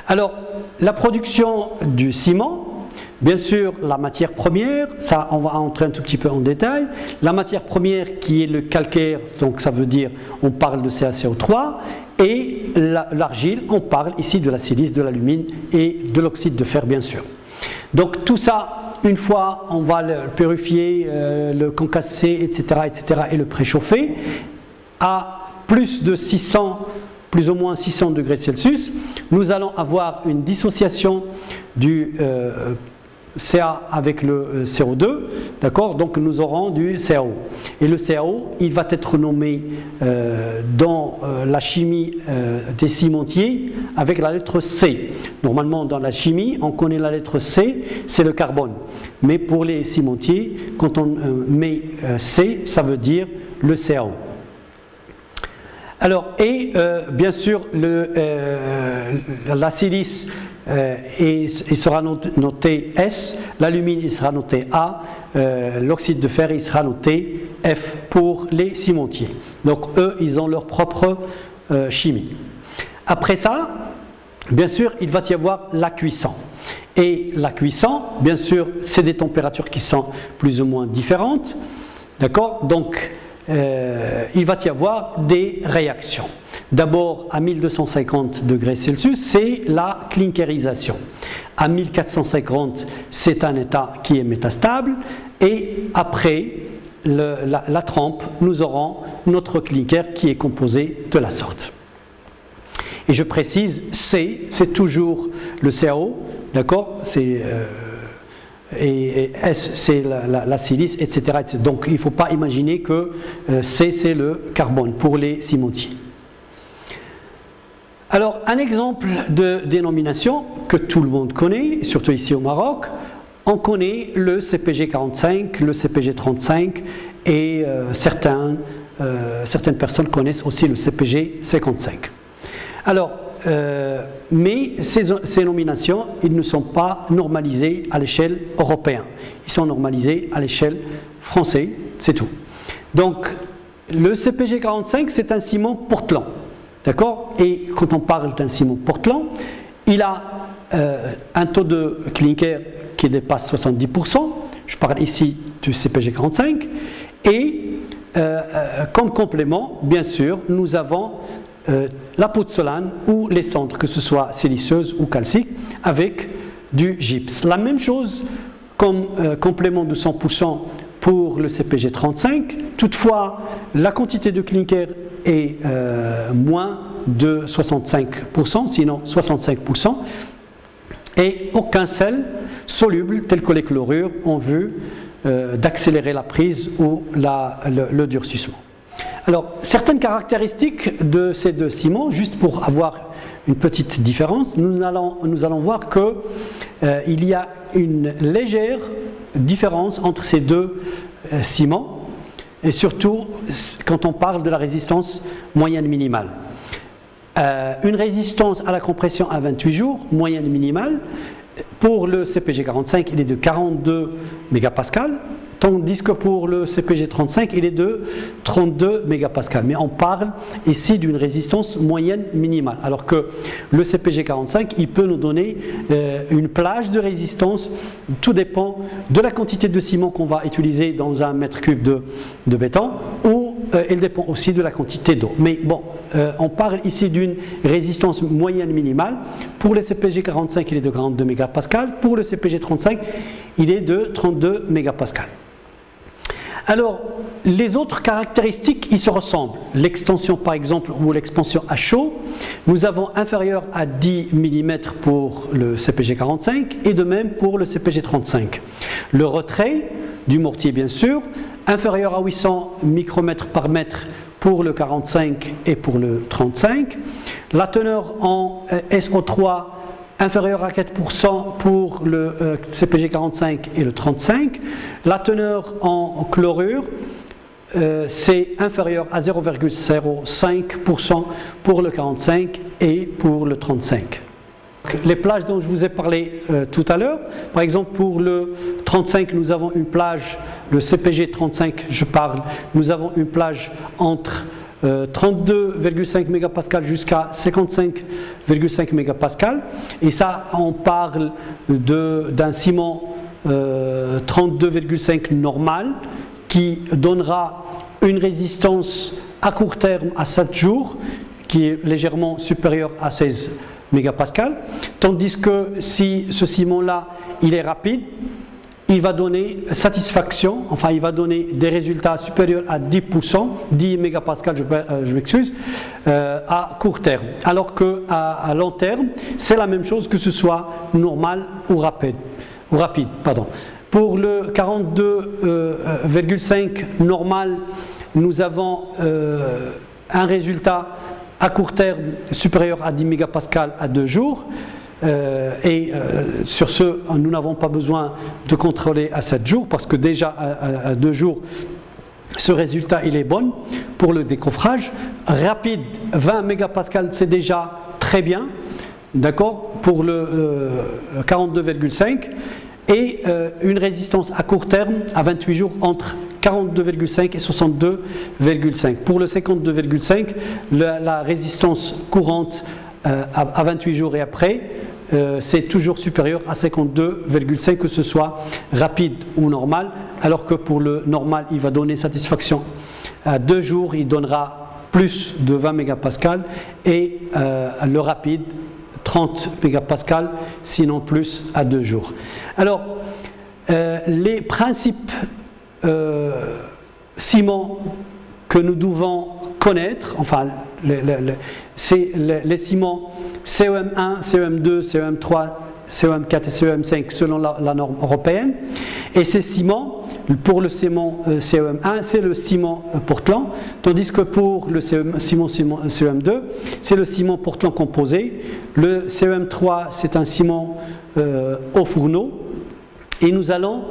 Alors, la production du ciment, bien sûr, la matière première, ça on va entrer un tout petit peu en détail. La matière première qui est le calcaire, donc ça veut dire, on parle de CaCO3, et l'argile, on parle ici de la silice, de l'alumine et de l'oxyde de fer, bien sûr. Donc tout ça, une fois, on va le purifier, le concasser, etc., et le préchauffer à plus de 600, plus ou moins 600 degrés Celsius, nous allons avoir une dissociation du Ca avec le CO2, d'accord? Donc nous aurons du CaO. Et le CaO, il va être nommé dans la chimie des cimentiers avec la lettre C. Normalement, dans la chimie, on connaît la lettre C, c'est le carbone. Mais pour les cimentiers, quand on met C, ça veut dire le CaO. Alors, et bien sûr, la silice il sera noté S, l'alumine il sera noté A, l'oxyde de fer il sera noté F pour les cimentiers. Donc eux, ils ont leur propre chimie. Après ça, bien sûr, il va y avoir la cuisson. Et la cuisson, bien sûr, c'est des températures qui sont plus ou moins différentes. D'accord? Donc, il va y avoir des réactions. D'abord, à 1250 degrés Celsius, c'est la clinkerisation. À 1450, c'est un état qui est métastable. Et après la trempe, nous aurons notre clinker qui est composé de la sorte. Et je précise, C, c'est toujours le CaO, d'accord? Et S, c'est la silice, etc., etc. Donc il ne faut pas imaginer que C, c'est le carbone pour les cimentiers. Alors, un exemple de dénomination que tout le monde connaît, surtout ici au Maroc, on connaît le CPG 45, le CPG 35 et certains certaines personnes connaissent aussi le CPG 55. Alors, mais ces nominations, ils ne sont pas normalisés à l'échelle européenne. Ils sont normalisés à l'échelle française, c'est tout. Donc, le CPG 45, c'est un ciment Portland. D'accord? Et quand on parle d'un ciment Portland, il a un taux de clinker qui dépasse 70%. Je parle ici du CPG 45. Et comme complément, bien sûr, nous avons la pozzolan ou les cendres, que ce soit siliceuses ou calciques, avec du gypse. La même chose comme complément de 100% pour le CPG 35. Toutefois, la quantité de clinker est moins de 65%, sinon 65%, et aucun sel soluble, tel que les chlorures, en vue d'accélérer la prise ou le durcissement. Alors, certaines caractéristiques de ces deux ciments, juste pour avoir une petite différence, nous allons voir qu'il y a une légère différence entre ces deux ciments, et surtout quand on parle de la résistance moyenne minimale. Une résistance à la compression à 28 jours, moyenne minimale, pour le CPG 45, il est de 42 mégapascales, tandis que pour le CPG 35, il est de 32 mégapascales. Mais on parle ici d'une résistance moyenne minimale, alors que le CPG 45, il peut nous donner une plage de résistance. Tout dépend de la quantité de ciment qu'on va utiliser dans un mètre cube de béton, ou il dépend aussi de la quantité d'eau. Mais bon, on parle ici d'une résistance moyenne minimale. Pour le CPG 45, il est de 42 mégapascales. Pour le CPG 35, il est de 32 mégapascales. Alors, les autres caractéristiques, ils se ressemblent. L'extension, par exemple, ou l'expansion à chaud, nous avons inférieur à 10 mm pour le CPG 45 et de même pour le CPG 35. Le retrait du mortier, bien sûr, inférieur à 800 micromètres par mètre pour le 45 et pour le 35. La teneur en SO3 inférieure à 4% pour le CPG 45 et le 35. La teneur en chlorure, c'est inférieur à 0,05% pour le 45 et pour le 35. Les plages dont je vous ai parlé tout à l'heure, par exemple pour le 35, nous avons une plage, le CPG 35, je parle, nous avons une plage entre 32,5 mégapascales jusqu'à 55,5 mégapascales, et ça on parle d'un ciment 32,5 normal qui donnera une résistance à court terme à 7 jours qui est légèrement supérieure à 16 mégapascales, tandis que si ce ciment là il est rapide, il va donner satisfaction, enfin il va donner des résultats supérieurs à 10%, 10 mégapascales, je m'excuse, à court terme. Alors qu'à long terme, c'est la même chose que ce soit normal ou rapide. Pour le 42,5 normal, nous avons un résultat à court terme supérieur à 10 mégapascales à 2 jours. Sur ce, nous n'avons pas besoin de contrôler à 7 jours parce que déjà à 2 jours, ce résultat il est bon pour le décoffrage. Rapide, 20 mégapascales, c'est déjà très bien, d'accord, pour le 42,5 et une résistance à court terme à 28 jours entre 42,5 et 62,5. Pour le 52,5, la résistance courante à 28 jours et après, c'est toujours supérieur à 52,5, que ce soit rapide ou normal, alors que pour le normal, il va donner satisfaction à 2 jours, il donnera plus de 20 mégapascales, et le rapide, 30 mégapascales, sinon plus à 2 jours. Alors, les principes ciment que nous devons connaître, enfin, c'est les ciments CEM1, CEM2, CEM3, CEM4 et CEM5 selon la norme européenne. Et ces ciments, pour le ciment CEM1, c'est le ciment Portland, tandis que pour le ciment CEM2, c'est le ciment Portland composé. Le CEM3, c'est un ciment au fourneau. Et nous allons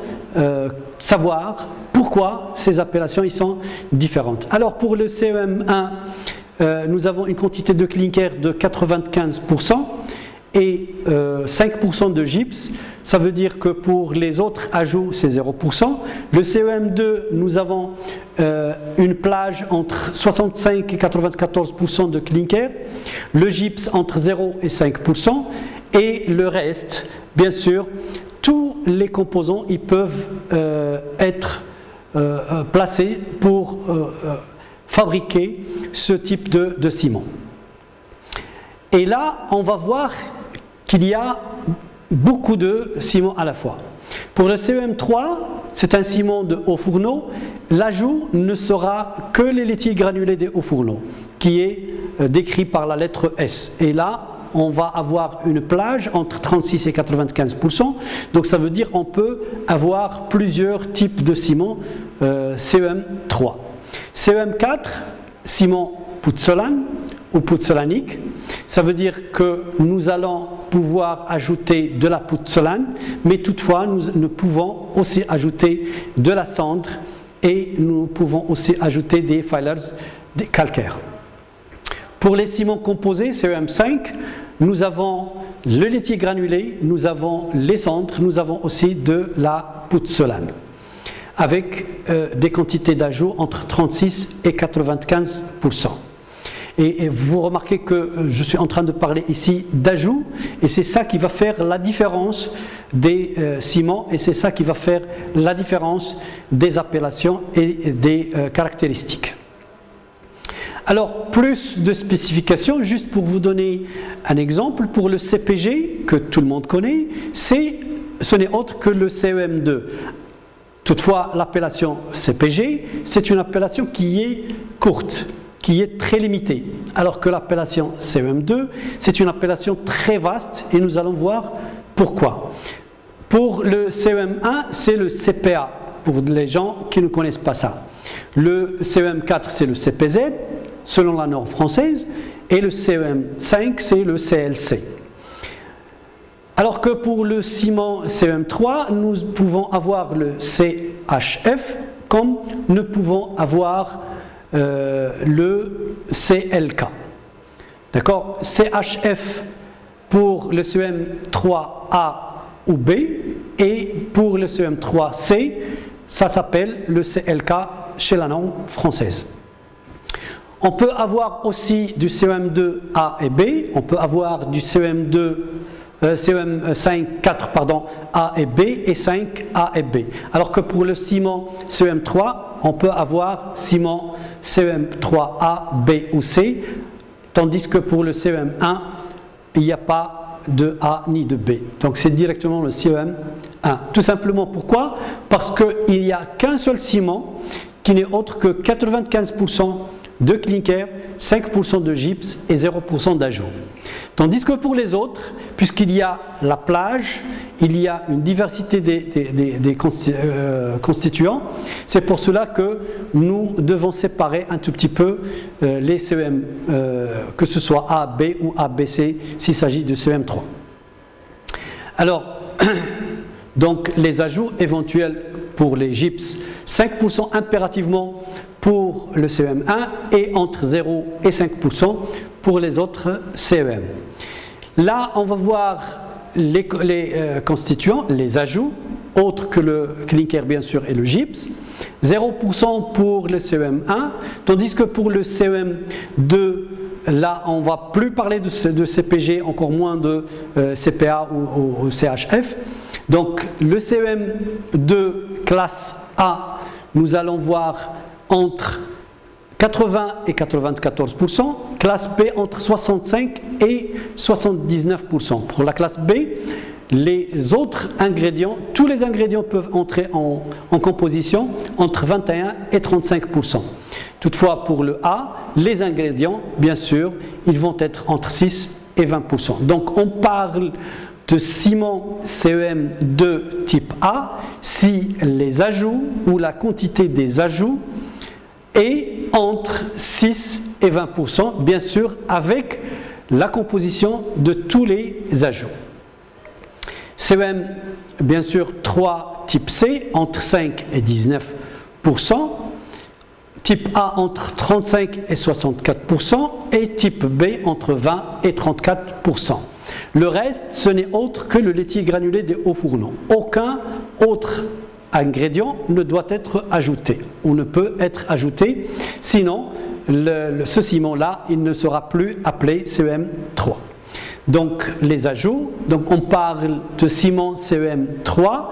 savoir pourquoi ces appellations ils sont différentes. Alors pour le CEM1, nous avons une quantité de clinker de 95% et 5% de gypse. Ça veut dire que pour les autres ajouts, c'est 0%. Le CEM2, nous avons une plage entre 65 et 94% de clinker, le gypse entre 0 et 5%, et le reste, bien sûr, tous les composants ils peuvent être placés pour fabriquer ce type de ciment. Et là, on va voir qu'il y a beaucoup de ciment à la fois. Pour le CEM3, c'est un ciment de haut fourneau. L'ajout ne sera que les laitiers granulés des hauts fourneaux, qui est décrit par la lettre S. Et là, on va avoir une plage entre 36 et 95%. Donc ça veut dire qu'on peut avoir plusieurs types de ciment CEM3. CEM4, ciment pouzzolane ou puzzolanique. Ça veut dire que nous allons pouvoir ajouter de la pouzzolane, mais toutefois nous pouvons aussi ajouter de la cendre et nous pouvons aussi ajouter des filers des calcaires. Pour les ciments composés, CEM5, nous avons le laitier granulé, nous avons les cendres, nous avons aussi de la pouzzolane, avec des quantités d'ajout entre 36 et 95%. Et vous remarquez que je suis en train de parler ici d'ajout, et c'est ça qui va faire la différence des ciments, et c'est ça qui va faire la différence des appellations et des caractéristiques. Alors, plus de spécifications, juste pour vous donner un exemple, pour le CPG, que tout le monde connaît, ce n'est autre que le CEM2. Toutefois, l'appellation CPG, c'est une appellation qui est courte, qui est très limitée, alors que l'appellation CEM2, c'est une appellation très vaste, et nous allons voir pourquoi. Pour le CEM1, c'est le CPA, pour les gens qui ne connaissent pas ça. Le CEM4, c'est le CPZ, selon la norme française, et le CEM5, c'est le CLC. Alors que pour le ciment CEM3, nous pouvons avoir le CHF, comme nous pouvons avoir le CLK. D'accord? CHF pour le CEM3A ou B, et pour le CEM3C, ça s'appelle le CLK chez la norme française. On peut avoir aussi du CEM2A et B, on peut avoir du CEM5, 4 pardon, A et B, et 5 A et B. Alors que pour le ciment CEM3, on peut avoir ciment CEM3A, B ou C, tandis que pour le CEM1, il n'y a pas de A ni de B. Donc c'est directement le CEM1. Tout simplement pourquoi? Parce qu'il n'y a qu'un seul ciment qui n'est autre que 95% de clinker, 5% de gypse et 0% d'ajout. Tandis que pour les autres, puisqu'il y a la plage, il y a une diversité des constituants, c'est pour cela que nous devons séparer un tout petit peu les CEM, que ce soit A, B ou ABC, s'il s'agit de CEM3. Alors, donc les ajouts éventuels pour les gypses, 5% impérativement pour le CEM1 et entre 0 et 5% pour les autres CEM. Là, on va voir les constituants, les ajouts, autres que le clinker bien sûr et le gypse. 0% pour le CEM1, tandis que pour le CEM2, là on ne va plus parler de CPG, encore moins de CPA ou CHF. Donc le CEM2 classe A, nous allons voir entre 80 et 94%, classe B entre 65 et 79%. Pour la classe B, les autres ingrédients, tous les ingrédients peuvent entrer en composition entre 21 et 35%. Toutefois, pour le A, les ingrédients, bien sûr, ils vont être entre 6 et 20%. Donc on parle de ciment CEM2 type A si les ajouts ou la quantité des ajouts est entre 6 et 20%, bien sûr, avec la composition de tous les ajouts. CEM, bien sûr, 3 type C, entre 5 et 19%. Type A, entre 35 et 64%. Et type B, entre 20 et 34%. Le reste, ce n'est autre que le laitier granulé des hauts fourneaux. Aucun autre ingrédient ne doit être ajouté ou ne peut être ajouté, sinon ce ciment-là, il ne sera plus appelé CEM3. Donc les ajouts, donc on parle de ciment CEM3,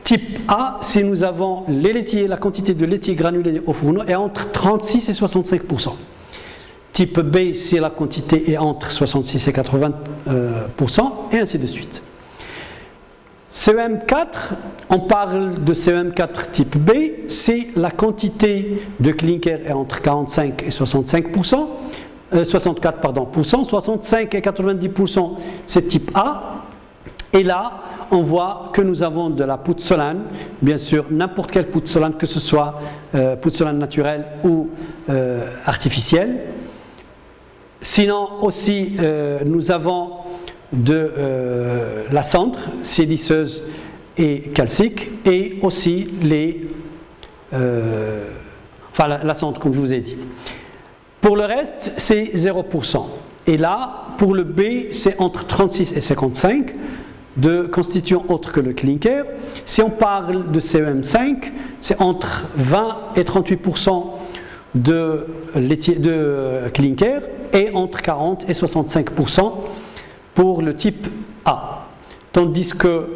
type A, si nous avons la quantité de laitier granulé des hauts fourneaux est entre 36 et 65%. Type B, si la quantité est entre 66 et 80%, et ainsi de suite. CEM4, on parle de CEM4 type B, si la quantité de clinker est entre 45 et 65%, 65 et 90%, c'est type A. Et là, on voit que nous avons de la pouzzolane, bien sûr, n'importe quelle pouzzolane, que ce soit pouzzolane naturelle ou artificielle. Sinon, aussi, nous avons de la cendre siliceuse et calcique, et aussi la cendre, comme je vous ai dit. Pour le reste, c'est 0%. Et là, pour le B, c'est entre 36 et 55 de constituants autres que le clinker. Si on parle de CEM5, c'est entre 20 et 38% de clinker et entre 40 et 65% pour le type A. Tandis que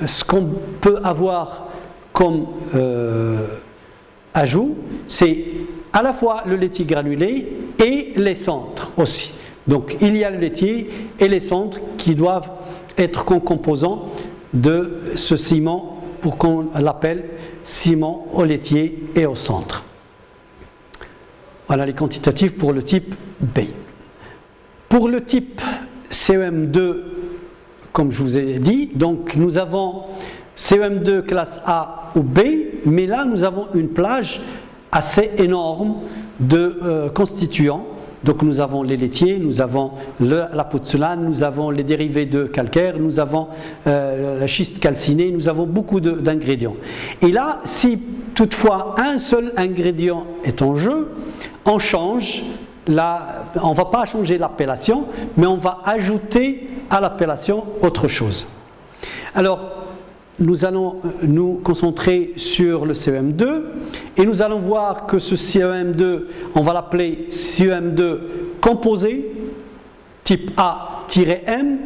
ce qu'on peut avoir comme ajout, c'est à la fois le laitier granulé et les cendres aussi. Donc il y a le laitier et les cendres qui doivent être composants de ce ciment pour qu'on l'appelle ciment au laitier et au cendre. Voilà les quantitatifs pour le type B. Pour le type CEM2, comme je vous ai dit, donc nous avons CEM2 classe A ou B, mais là nous avons une plage assez énorme de constituants. Donc nous avons les laitiers, nous avons la pouzzolane, nous avons les dérivés de calcaire, nous avons la schiste calcinée, nous avons beaucoup d'ingrédients. Et là, si toutefois un seul ingrédient est en jeu, on change, on ne va pas changer l'appellation, mais on va ajouter à l'appellation autre chose. Alors, nous allons nous concentrer sur le CEM2 et nous allons voir que ce CEM2, on va l'appeler CEM2 composé type A-M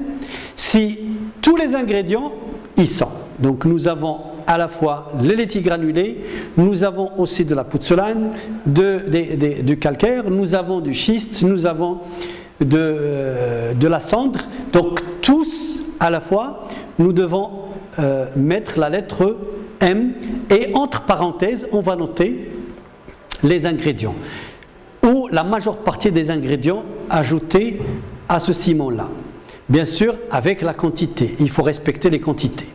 si tous les ingrédients y sont. Donc nous avons à la fois le laitier granulé, nous avons aussi de la pouzzolane, du calcaire, nous avons du schiste, nous avons de la cendre. Donc tous à la fois, nous devons mettre la lettre M et entre parenthèses, on va noter les ingrédients ou la majeure partie des ingrédients ajoutés à ce ciment-là. Bien sûr, avec la quantité, il faut respecter les quantités.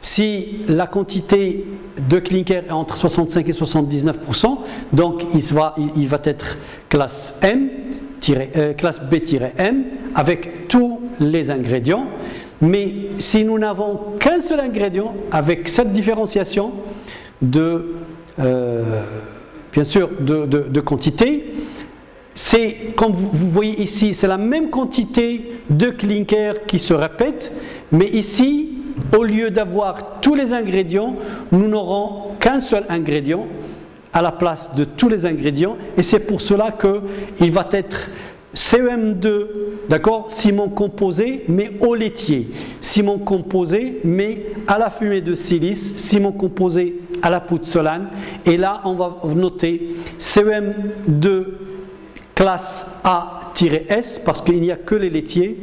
Si la quantité de clinker est entre 65 et 79%, donc il va être classe classe B-M avec tous les ingrédients. Mais si nous n'avons qu'un seul ingrédient avec cette différenciation bien sûr de quantité, c'est comme vous voyez ici, c'est la même quantité de clinker qui se répète, mais ici, au lieu d'avoir tous les ingrédients, nous n'aurons qu'un seul ingrédient à la place de tous les ingrédients, et c'est pour cela qu'il va être CEM2, d'accord, ciment composé mais au laitier, ciment composé mais à la fumée de silice, ciment composé à la pouzzolane, et là on va noter CEM2 classe A-S parce qu'il n'y a que les laitiers,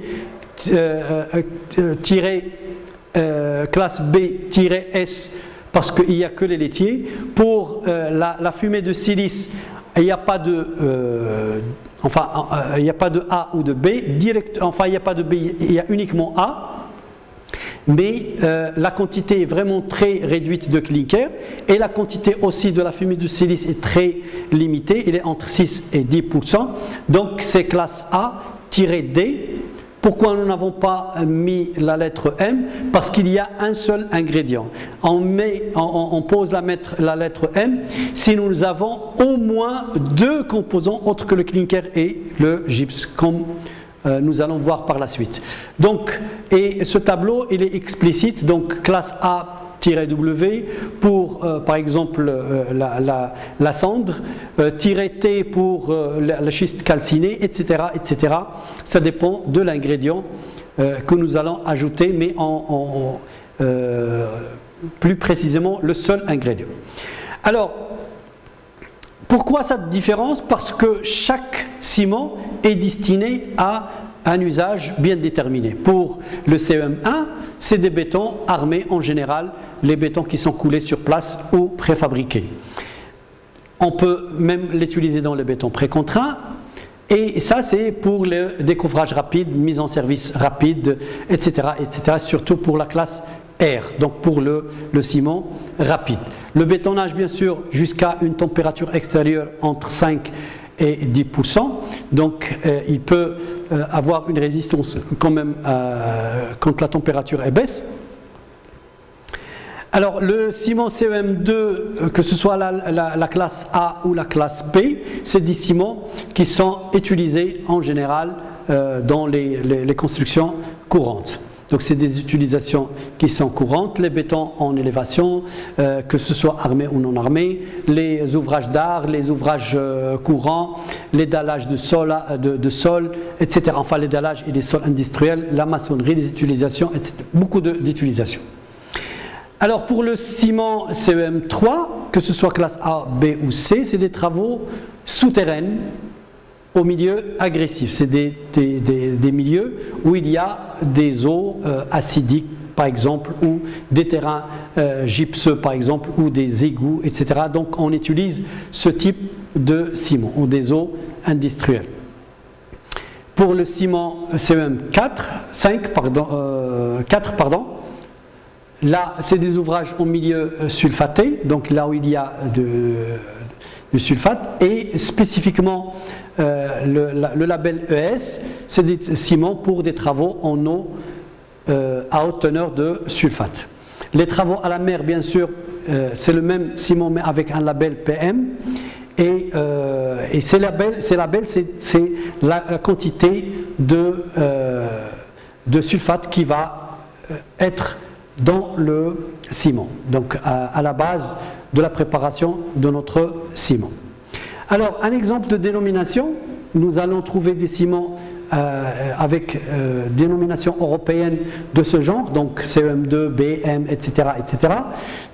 classe B-S parce qu'il n'y a que les laitiers. Pour la fumée de silice, il n'y a pas de il n'y a pas de A ou de B, il n'y a pas de B, il y a uniquement A, mais la quantité est vraiment très réduite de clinker et la quantité aussi de la fumée de silice est très limitée, il est entre 6 et 10%, donc c'est classe A-D Pourquoi nous n'avons pas mis la lettre M? Parce qu'il y a un seul ingrédient. On pose la lettre M si nous avons au moins deux composants autres que le clinker et le gypse, comme nous allons voir par la suite. Donc, et ce tableau, il est explicite, donc classe A-W pour, par exemple, la cendre, -T pour la schiste calcinée, etc., etc. Ça dépend de l'ingrédient que nous allons ajouter, mais plus précisément le seul ingrédient. Alors, pourquoi cette différence? Parce que chaque ciment est destiné à un usage bien déterminé. Pour le CEM1, c'est des bétons armés en général, les bétons qui sont coulés sur place ou préfabriqués. On peut même l'utiliser dans les bétons précontraints. Et ça, c'est pour le découvrage rapide, mise en service rapide, etc., etc., surtout pour la classe R, donc pour le ciment rapide. Le bétonnage, bien sûr, jusqu'à une température extérieure entre 5 et 10%, donc il peut avoir une résistance quand même quand la température est baisse. Alors le ciment CEM2, que ce soit la classe A ou la classe B, c'est des ciments qui sont utilisés en général dans les constructions courantes. Donc c'est des utilisations qui sont courantes, les bétons en élévation, que ce soit armés ou non armés, les ouvrages d'art, les ouvrages courants, les dallages de sol, etc. Enfin les dallages et les sols industriels, la maçonnerie, les utilisations, etc. Beaucoup d'utilisations. Alors pour le ciment CEM3, que ce soit classe A, B ou C, c'est des travaux souterrains au milieu agressif. C'est des milieux où il y a des eaux acidiques, par exemple, ou des terrains gypseux, par exemple, ou des égouts, etc. Donc on utilise ce type de ciment, ou des eaux industrielles. Pour le ciment CEM4, là, c'est des ouvrages au milieu sulfaté, donc là où il y a du sulfate, et spécifiquement le label ES, c'est des ciments pour des travaux en eau à haute teneur de sulfate. Les travaux à la mer, bien sûr, c'est le même ciment mais avec un label PM, et ces labels, c'est la quantité de sulfate qui va être dans le ciment, donc à la base de la préparation de notre ciment. Alors, un exemple de dénomination, nous allons trouver des ciments avec dénomination européenne de ce genre, donc CEM2, BM, etc., etc.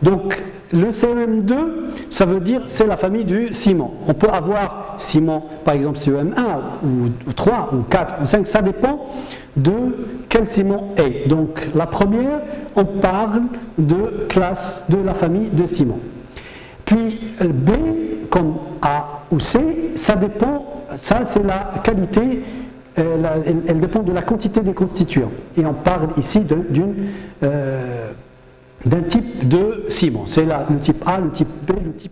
Donc, le CEM2, ça veut dire c'est la famille du ciment. On peut avoir ciment, par exemple CEM1, ou 3, ou 4, ou 5, ça dépend de quel ciment est. Donc, la première, on parle de classe de la famille de ciment. Puis, B, comme A ou C, ça dépend, ça c'est la qualité, elle dépend de la quantité des constituants. Et on parle ici d'un type de ciment. C'est le type A, le type B, le type